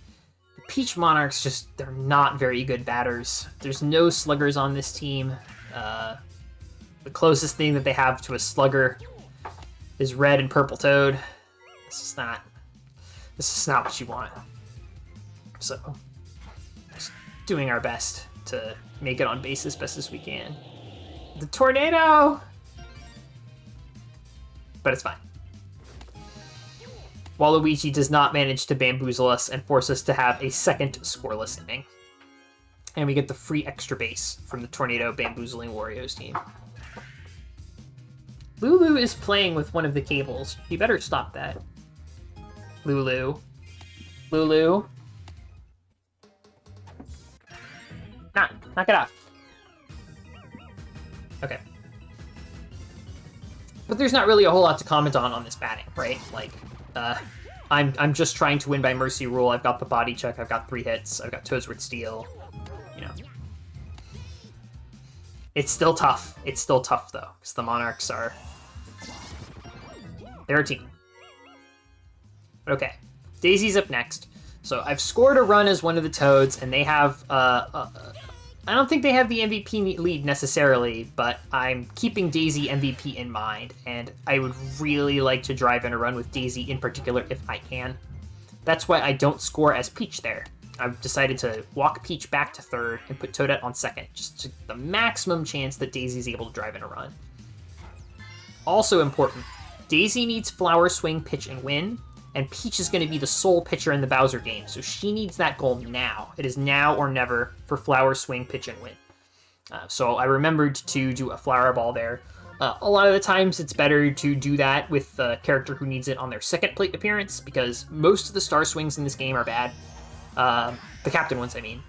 the Peach Monarchs they're not very good batters. There's no sluggers on this team. The closest thing that they have to a slugger is Red and Purple Toad. This is not what you want. So, just doing our best to make it on base as best as we can. The tornado! But it's fine. Waluigi does not manage to bamboozle us and force us to have a second scoreless inning. And we get the free extra base from the Tornado bamboozling Wario's team. Lulu is playing with one of the cables. You better stop that. Lulu. Lulu. Knock it off. Okay. But there's not really a whole lot to comment on this batting, right? Like, I'm just trying to win by mercy rule. I've got the body check. I've got 3 hits. I've got Toadsworth steal. You know, it's still tough. It's still tough though, because the Monarchs they're a team. Okay, Daisy's up next. So I've scored a run as one of the Toads, and they have I don't think they have the MVP lead necessarily, but I'm keeping Daisy MVP in mind, and I would really like to drive in a run with Daisy in particular if I can. That's why I don't score as Peach there. I've decided to walk Peach back to third and put Toadette on second, just to the maximum chance that Daisy's able to drive in a run. Also important, Daisy needs Flower Swing, pitch, and win, and Peach is going to be the sole pitcher in the Bowser game, so she needs that goal now. It is now or never for Flower Swing, pitch, and win. So I remembered to do a Flower Ball there. A lot of the times it's better to do that with the character who needs it on their second plate appearance, because most of the Star Swings in this game are bad. The Captain ones, I mean.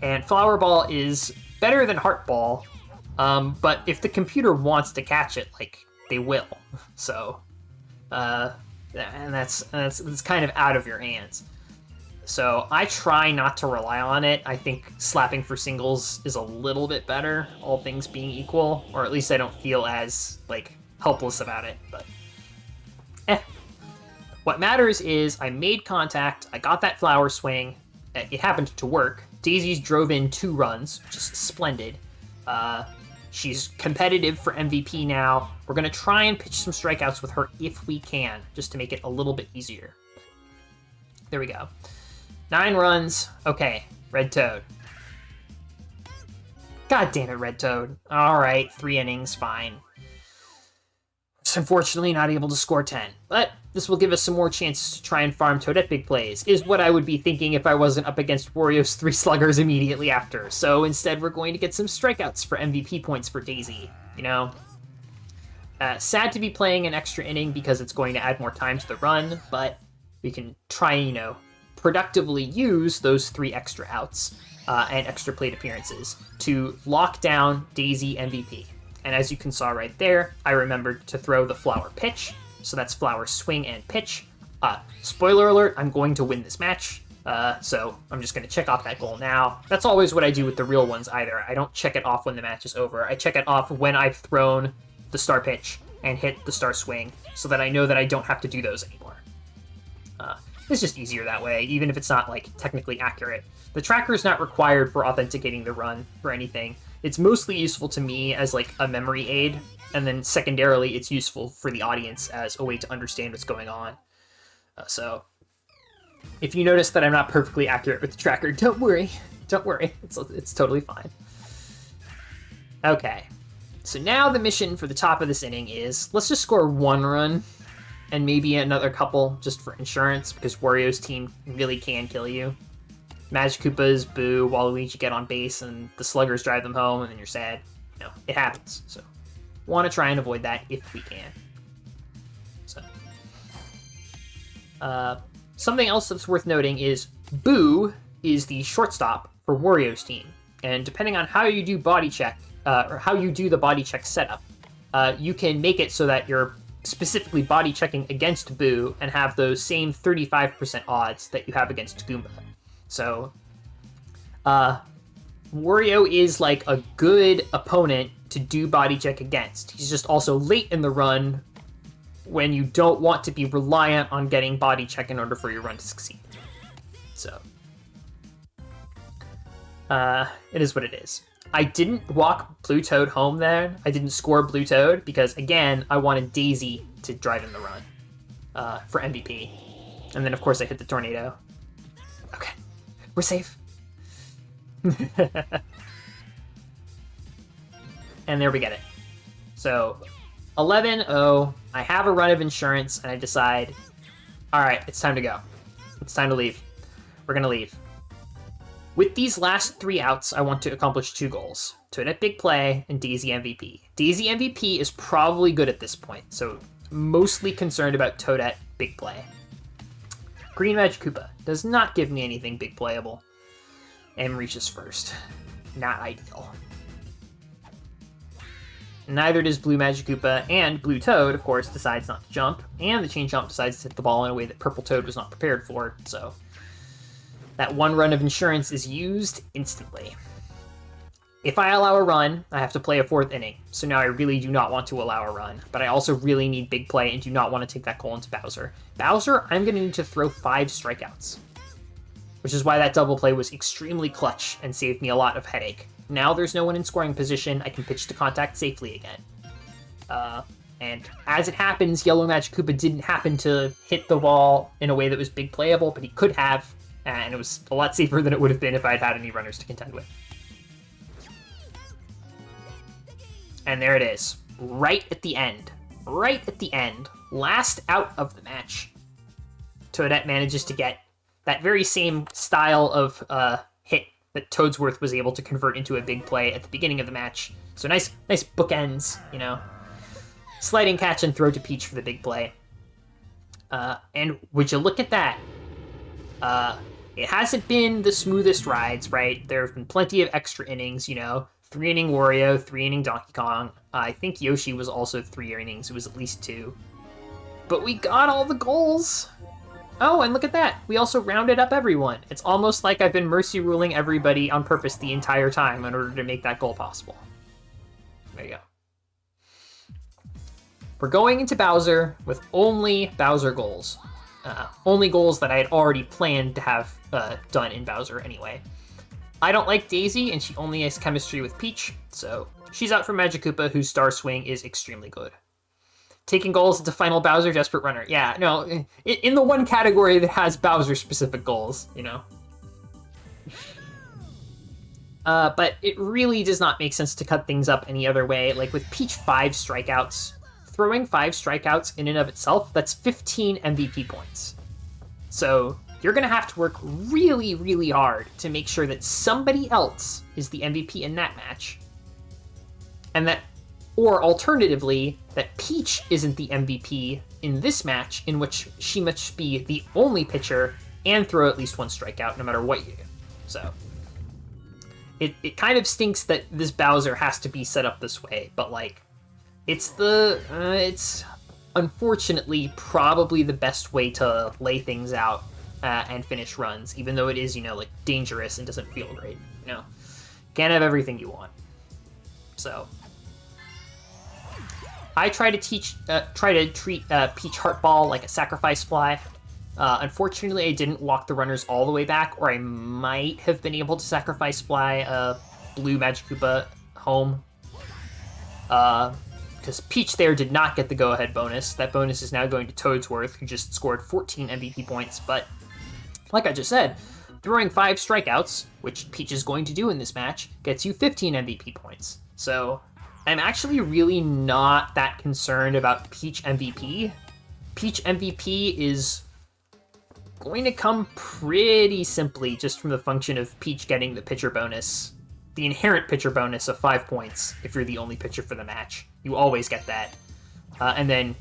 And Flower Ball is better than Heart Ball, but if the computer wants to catch it, like, they will. So, and that's kind of out of your hands. So I try not to rely on it. I think slapping for singles is a little bit better, all things being equal, or at least I don't feel as, like, helpless about it, but What matters is I made contact, I got that Flower Swing, it happened to work. Daisy's drove in 2 runs, which is splendid. She's competitive for MVP now. We're gonna try and pitch some strikeouts with her if we can, just to make it a little bit easier. There we go. 9 runs. Okay, Red Toad. God damn it, Red Toad. All right, 3 innings, fine. Just unfortunately not able to score 10, but this will give us some more chances to try and farm Toadette big plays, is what I would be thinking if I wasn't up against Wario's 3 sluggers immediately after. So instead, we're going to get some strikeouts for MVP points for Daisy, you know? Sad to be playing an extra inning because it's going to add more time to the run, but we can try, you know, productively use those 3 extra outs and extra plate appearances to lock down Daisy MVP. And as you can saw right there, I remembered to throw the Flower Pitch, so that's Flower Swing and Pitch. Spoiler alert, I'm going to win this match, so I'm just going to check off that goal now. That's always what I do with the real ones either. I don't check it off when the match is over. I check it off when I've thrown the Star Pitch and hit the Star Swing, so that I know that I don't have to do those anymore. It's just easier that way, even if it's not, like, technically accurate. The tracker is not required for authenticating the run or anything. It's mostly useful to me as, like, a memory aid, and then secondarily, it's useful for the audience as a way to understand what's going on. So, if you notice that I'm not perfectly accurate with the tracker, don't worry. Don't worry. It's totally fine. Okay. So now the mission for the top of this inning is, let's just score 1 run, and maybe another couple just for insurance, because Wario's team really can kill you. Magic Koopas, boo, Waluigi get on base, and the sluggers drive them home, and then you're sad. You know, it happens. So, want to try and avoid that if we can. So, something else that's worth noting is Boo is the shortstop for Wario's team, and depending on how you do body check, or how you do the body check setup, you can make it so that you're specifically body checking against Boo and have those same 35% odds that you have against Goomba. So, Wario is like a good opponent to do body check against. He's just also late in the run when you don't want to be reliant on getting body check in order for your run to succeed. So, it is what it is. I didn't walk Blue Toad home there. I didn't score Blue Toad because, again, I wanted Daisy to drive in the run for MVP. And then, of course, I hit the tornado. Okay, we're safe. And there we get it. So, 11-0. I have a run of insurance, and I decide, all right, it's time to go. It's time to leave. We're going to leave. With these last 3 outs, I want to accomplish 2 goals. Toadette Big Play and Daisy MVP. Daisy MVP is probably good at this point, so mostly concerned about Toadette Big Play. Green Magic Koopa does not give me anything big playable. M reaches first. Not ideal. Neither does Blue Magic Koopa, and Blue Toad, of course, decides not to jump, and the Chain Jump decides to hit the ball in a way that Purple Toad was not prepared for, so that 1 run of insurance is used instantly. If I allow a run, I have to play a 4th inning, so now I really do not want to allow a run, but I also really need big play and do not want to take that goal into Bowser. Bowser, I'm going to need to throw 5 strikeouts, which is why that double play was extremely clutch and saved me a lot of headache. Now there's no one in scoring position, I can pitch to contact safely again. And as it happens, Yellow Magic Koopa didn't happen to hit the ball in a way that was big playable, but he could have, and it was a lot safer than it would have been if I had had any runners to contend with. And there it is, right at the end. right at the end, last out of the match, Toadette manages to get that very same style of hit that Toadsworth was able to convert into a big play at the beginning of the match. So nice bookends, you know. Sliding catch and throw to Peach for the big play. And would you look at that? It hasn't been the smoothest rides, right? There have been plenty of extra innings, you know. 3-inning Wario, 3-inning Donkey Kong. I think Yoshi was also 3 innings. It was at least 2. But we got all the goals! Oh, and look at that! We also rounded up everyone. It's almost like I've been mercy ruling everybody on purpose the entire time in order to make that goal possible. There you go. We're going into Bowser with only Bowser goals. Only goals that I had already planned to have done in Bowser anyway. I don't like Daisy, and she only has chemistry with Peach, so she's out for Magikoopa, whose Star Swing is extremely good. Taking goals into Final Bowser, Desperate Runner. Yeah, no, in the one category that has Bowser-specific goals, you know. But it really does not make sense to cut things up any other way. Like, with Peach 5 strikeouts, throwing 5 strikeouts in and of itself, that's 15 MVP points. So you're going to have to work really, really hard to make sure that somebody else is the MVP in that match. And that, or alternatively, that Peach isn't the MVP in this match, in which she must be the only pitcher and throw at least 1 strikeout no matter what you do. So it kind of stinks that this Bowser has to be set up this way, but like, it's unfortunately probably the best way to lay things out and finish runs, even though it is, you know, like, dangerous and doesn't feel great, you know. Can't have everything you want. So I try to treat Peach Heartball like a sacrifice fly. Unfortunately, I didn't walk the runners all the way back, or I might have been able to sacrifice fly Blue Magikoopa home. Because Peach there did not get the go-ahead bonus. That bonus is now going to Toadsworth, who just scored 14 MVP points. But like I just said, throwing 5 strikeouts, which Peach is going to do in this match, gets you 15 MVP points. So I'm actually really not that concerned about Peach MVP. Peach MVP is going to come pretty simply just from the function of Peach getting the pitcher bonus. The inherent pitcher bonus of 5 points if you're the only pitcher for the match. You always get that. And then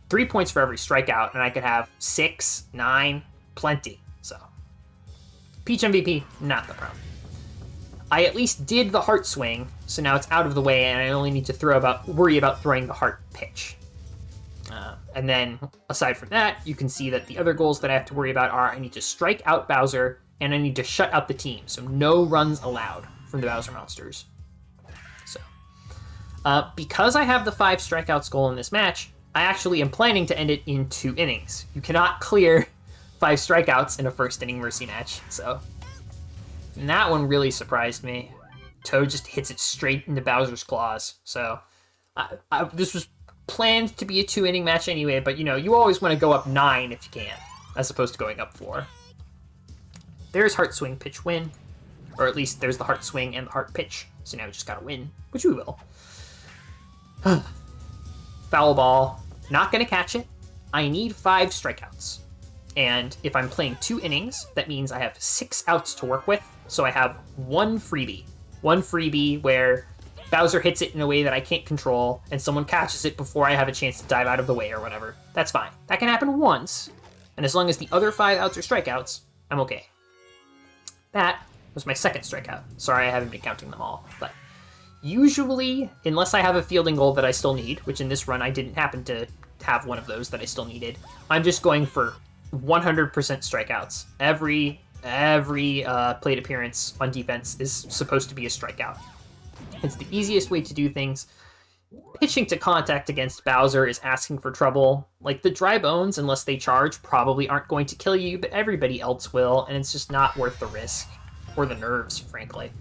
3 points for every strikeout, and I could have 6, 9, plenty. So Peach MVP, not the problem. I at least did the heart swing, so now it's out of the way, and I only need to worry about throwing the heart pitch. And then, aside from that, you can see that the other goals that I have to worry about are I need to strike out Bowser, and I need to shut out the team, so no runs allowed from the Bowser monsters. So, because I have the 5 strikeouts goal in this match, I actually am planning to end it in 2 innings. You cannot clear 5 strikeouts in a first inning Mercy match, so. And that one really surprised me. Toad just hits it straight into Bowser's claws, so. This was planned to be a 2-inning match anyway, but you know, you always want to go up 9 if you can, as opposed to going up 4. There's Heart Swing, pitch, win. Or at least there's the Heart Swing and the Heart Pitch, so now we just gotta win, which we will. Foul ball, not gonna catch it. I need 5 strikeouts. And if I'm playing 2 innings, that means I have 6 outs to work with, so I have 1 freebie. 1 freebie where Bowser hits it in a way that I can't control, and someone catches it before I have a chance to dive out of the way or whatever. That's fine. That can happen once, and as long as the other 5 outs are strikeouts, I'm okay. That was my second strikeout. Sorry, I haven't been counting them all, but usually, unless I have a fielding goal that I still need, which in this run I didn't happen to have one of those that I still needed, I'm just going for 100% strikeouts. Every plate appearance on defense is supposed to be a strikeout. It's the easiest way to do things. Pitching to contact against Bowser is asking for trouble. Like, the dry bones, unless they charge, probably aren't going to kill you, but everybody else will, and it's just not worth the risk. Or the nerves, frankly.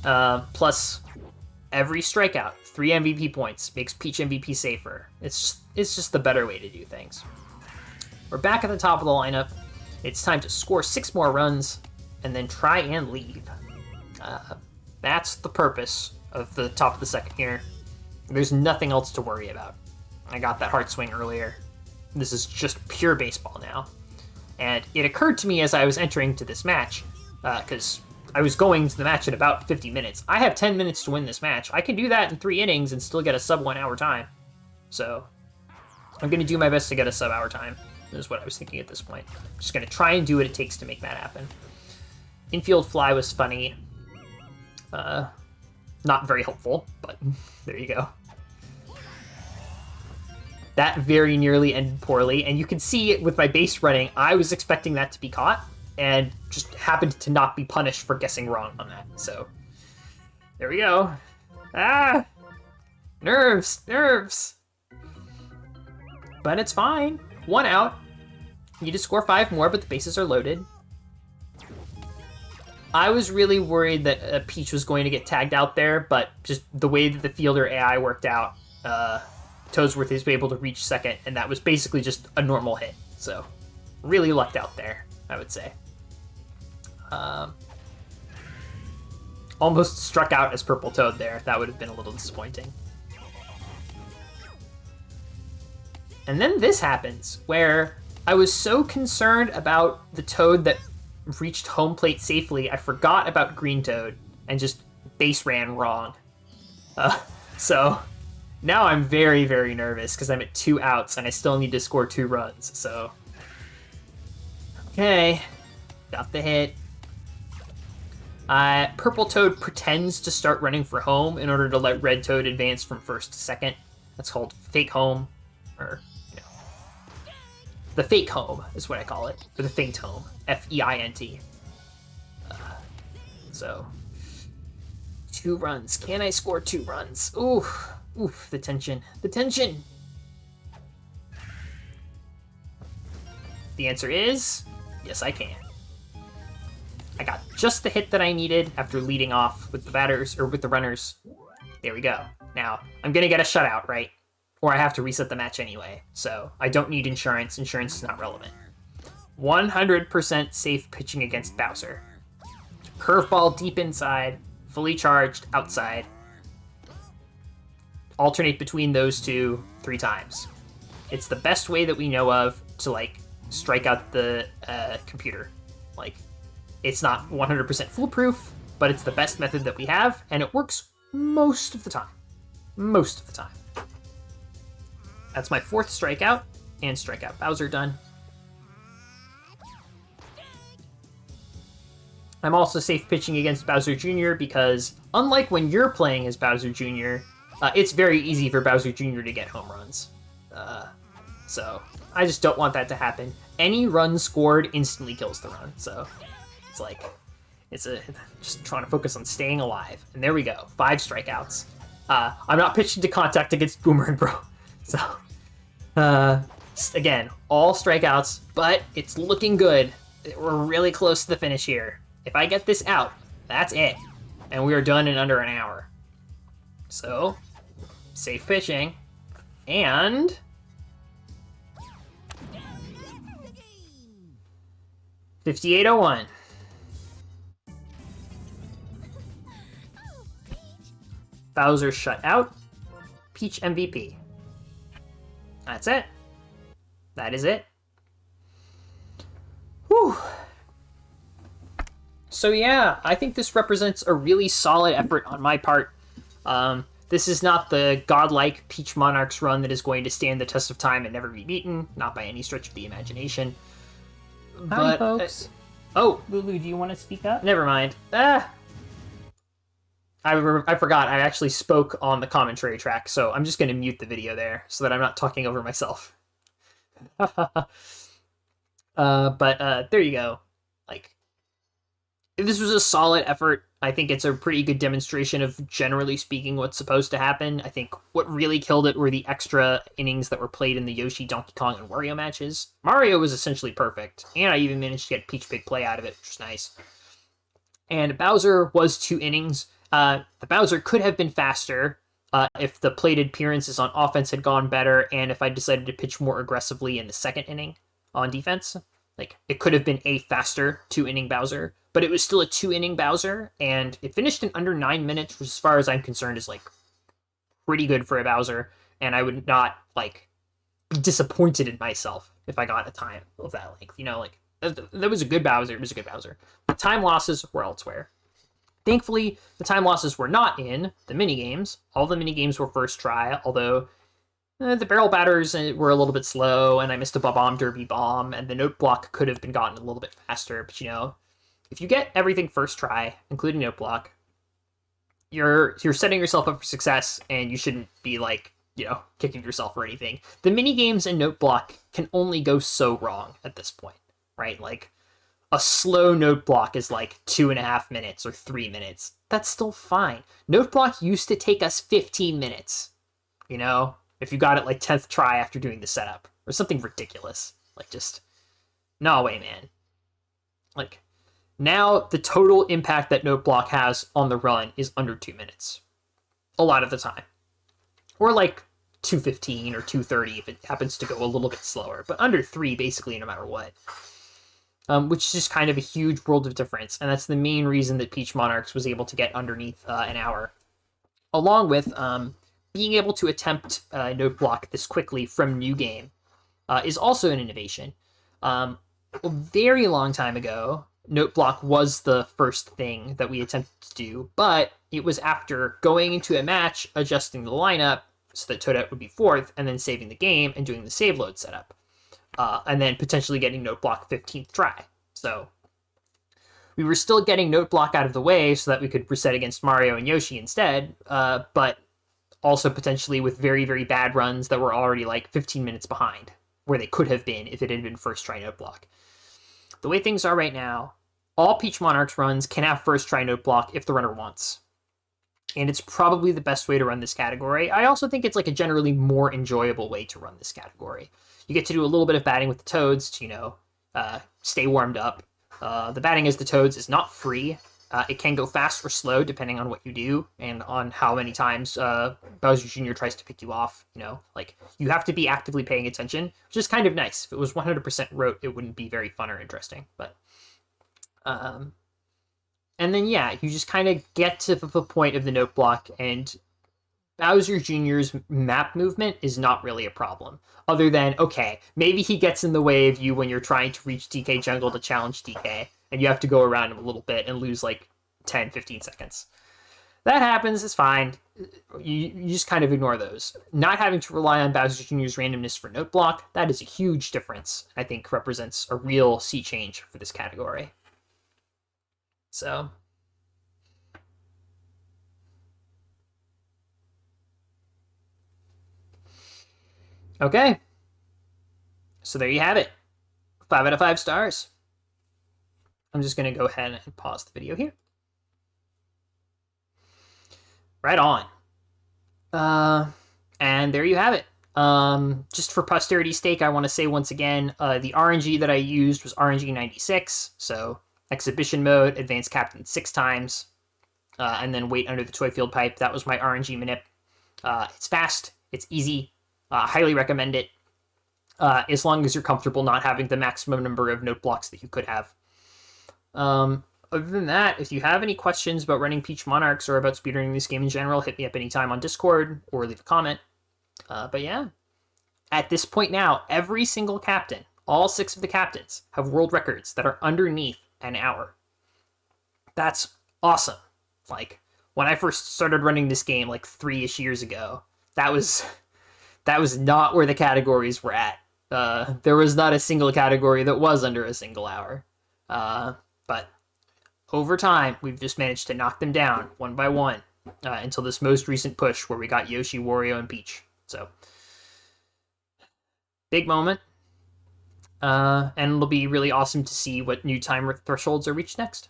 Plus, every strikeout, 3 MVP points, makes Peach MVP safer. It's just the better way to do things. We're back at the top of the lineup. It's time to score 6 more runs, and then try and leave. That's the purpose of the top of the second here. There's nothing else to worry about. I got that hard swing earlier. This is just pure baseball now. And it occurred to me as I was entering to this match, because I was going to the match in about 50 minutes. I have 10 minutes to win this match. I can do that in 3 innings and still get a sub 1 hour time. So I'm going to do my best to get a sub hour time, is what I was thinking at this point. I'm just going to try and do what it takes to make that happen. Infield fly was funny. Not very helpful, but there you go. That very nearly ended poorly, and you can see with my base running, I was expecting that to be caught, and just happened to not be punished for guessing wrong on that. So, there we go. Ah! Nerves! Nerves! But it's fine. 1 out. You need to score 5 more, but the bases are loaded. I was really worried that Peach was going to get tagged out there, but just the way that the fielder AI worked out, Toadsworth is able to reach second, and that was basically just a normal hit. So, really lucked out there, I would say. Almost struck out as Purple Toad there. That would have been a little disappointing. And then this happens, where I was so concerned about the Toad that reached home plate safely, I forgot about Green Toad and just base ran wrong. So now I'm very, very nervous because I'm at 2 outs and I still need to score 2 runs. So, okay, got the hit. Purple Toad pretends to start running for home in order to let Red Toad advance from first to second. That's called fake home, or the fake home is what I call it, or the feint home, F-E-I-N-T. So, 2 runs. Can I score 2 runs? Oof, oof, the tension, the tension. The answer is, yes, I can. I got just the hit that I needed after leading off with the batters, or with the runners. There we go. Now, I'm gonna get a shutout, right? Or I have to reset the match anyway, so I don't need insurance. Insurance is not relevant. 100% safe pitching against Bowser. Curveball deep inside, fully charged outside. Alternate between those 2 3 times. It's the best way that we know of to, like, strike out the computer. Like, it's not 100% foolproof, but it's the best method that we have, and it works most of the time. Most of the time. That's my 4th strikeout, and strikeout Bowser done. I'm also safe pitching against Bowser Jr. because, unlike when you're playing as Bowser Jr., it's very easy for Bowser Jr. to get home runs. So, I just don't want that to happen. Any run scored instantly kills the run, so it's like, just trying to focus on staying alive. And there we go, 5 strikeouts. I'm not pitching to contact against Boomerang Bro, so... again, all strikeouts, but it's looking good. We're really close to the finish here. If I get this out, that's it. And we are done in under an hour. So, safe pitching. And... $58.01. Bowser shut out. Peach MVP. That's it. That is it. Whew. So yeah, I think this represents a really solid effort on my part. This is not the godlike Peach Monarchs run that is going to stand the test of time and never be beaten, not by any stretch of the imagination. Hi, folks. Oh, Lulu, do you want to speak up? never mind. I forgot, I actually spoke on the commentary track, so I'm just going to mute the video there so that I'm not talking over myself. But there you go. Like, this was a solid effort. I think it's a pretty good demonstration of, generally speaking, what's supposed to happen. I think what really killed it were the extra innings that were played in the Yoshi, Donkey Kong, and Wario matches. Mario was essentially perfect, and I even managed to get Peach Big Play out of it, which was nice. And Bowser was 2 innings. The Bowser could have been faster if the plated appearances on offense had gone better, and if I decided to pitch more aggressively in the 2nd inning on defense. Like, it could have been a faster 2-inning Bowser, but it was still a 2-inning Bowser, and it finished in under 9 minutes, which, as far as I'm concerned, is, like, pretty good for a Bowser. and I would not like be disappointed in myself if I got a time of that length. You know, like that was a good Bowser. It was a good Bowser. The time losses were elsewhere. Thankfully, the time losses were not in the minigames. All the minigames were first try, although the barrel batters were a little bit slow, and I missed a bomb derby bomb, and the note block could have been gotten a little bit faster. But you know, if you get everything first try, including note block, you're setting yourself up for success, and you shouldn't be like, you know, kicking yourself or anything. The minigames and note block can only go so wrong at this point, right? Like a slow note block is like 2.5 minutes or 3 minutes. That's still fine. Note block used to take us 15 minutes, you know, if you got it like 10th try after doing the setup or something ridiculous. Like just, no way, man. Like now the total impact that note block has on the run is under 2 minutes. A lot of the time. Or like 2:15 or 2:30 if it happens to go a little bit slower. But under 3 basically no matter what. Which is just kind of a huge world of difference. And that's the main reason that Peach Monarchs was able to get underneath an hour. Along with being able to attempt note block this quickly from New Game is also an innovation. A very long time ago, note block was the first thing that we attempted to do, but it was after going into a match, adjusting the lineup so that Toadette would be 4th, and then saving the game and doing the save load setup. And then potentially getting note block 15th try. So we were still getting note block out of the way so that we could reset against Mario and Yoshi instead, but also potentially with very, very bad runs that were already like 15 minutes behind, where they could have been if it had been first try note block. The way things are right now, all Peach Monarchs runs can have first try note block if the runner wants. And it's probably the best way to run this category. I also think it's like a generally more enjoyable way to run this category. You get to do a little bit of batting with the Toads to, you know, stay warmed up. The batting as the Toads is not free. It can go fast or slow depending on what you do and on how many times Bowser Jr. tries to pick you off. You know, like you have to be actively paying attention, which is kind of nice. If it was 100% rote, it wouldn't be very fun or interesting. But, and then yeah, you just kind of get to the point of the note block, and Bowser Jr.'s map movement is not really a problem. Other than, okay, maybe he gets in the way of you when you're trying to reach DK Jungle to challenge DK, and you have to go around him a little bit and lose like 10, 15 seconds. That happens, it's fine. You just kind of ignore those. Not having to rely on Bowser Jr.'s randomness for note block, that is a huge difference. I think represents a real sea change for this category. So okay. So there you have it. 5 out of 5 stars. I'm just going to go ahead and pause the video here. Right on. And there you have it. Just for posterity's sake, I want to say once again, the RNG that I used was RNG 96. So exhibition mode, advanced captain 6 times, and then wait under the toy field pipe. That was my RNG manip. It's fast. It's easy. Highly recommend it. As long as you're comfortable not having the maximum number of note blocks that you could have. Other than that, if you have any questions about running Peach Monarchs or about speedrunning this game in general, hit me up anytime on Discord or leave a comment. But yeah, at this point now, every single captain, all 6 of the captains, have world records that are underneath an hour. That's awesome. Like, when I first started running this game like 3-ish years ago, that was not where the categories were at. There was not a single category that was under a single hour. But over time, we've just managed to knock them down one by one until this most recent push where we got Yoshi, Wario, and Peach. So, big moment. And it'll be really awesome to see what new time thresholds are reached next.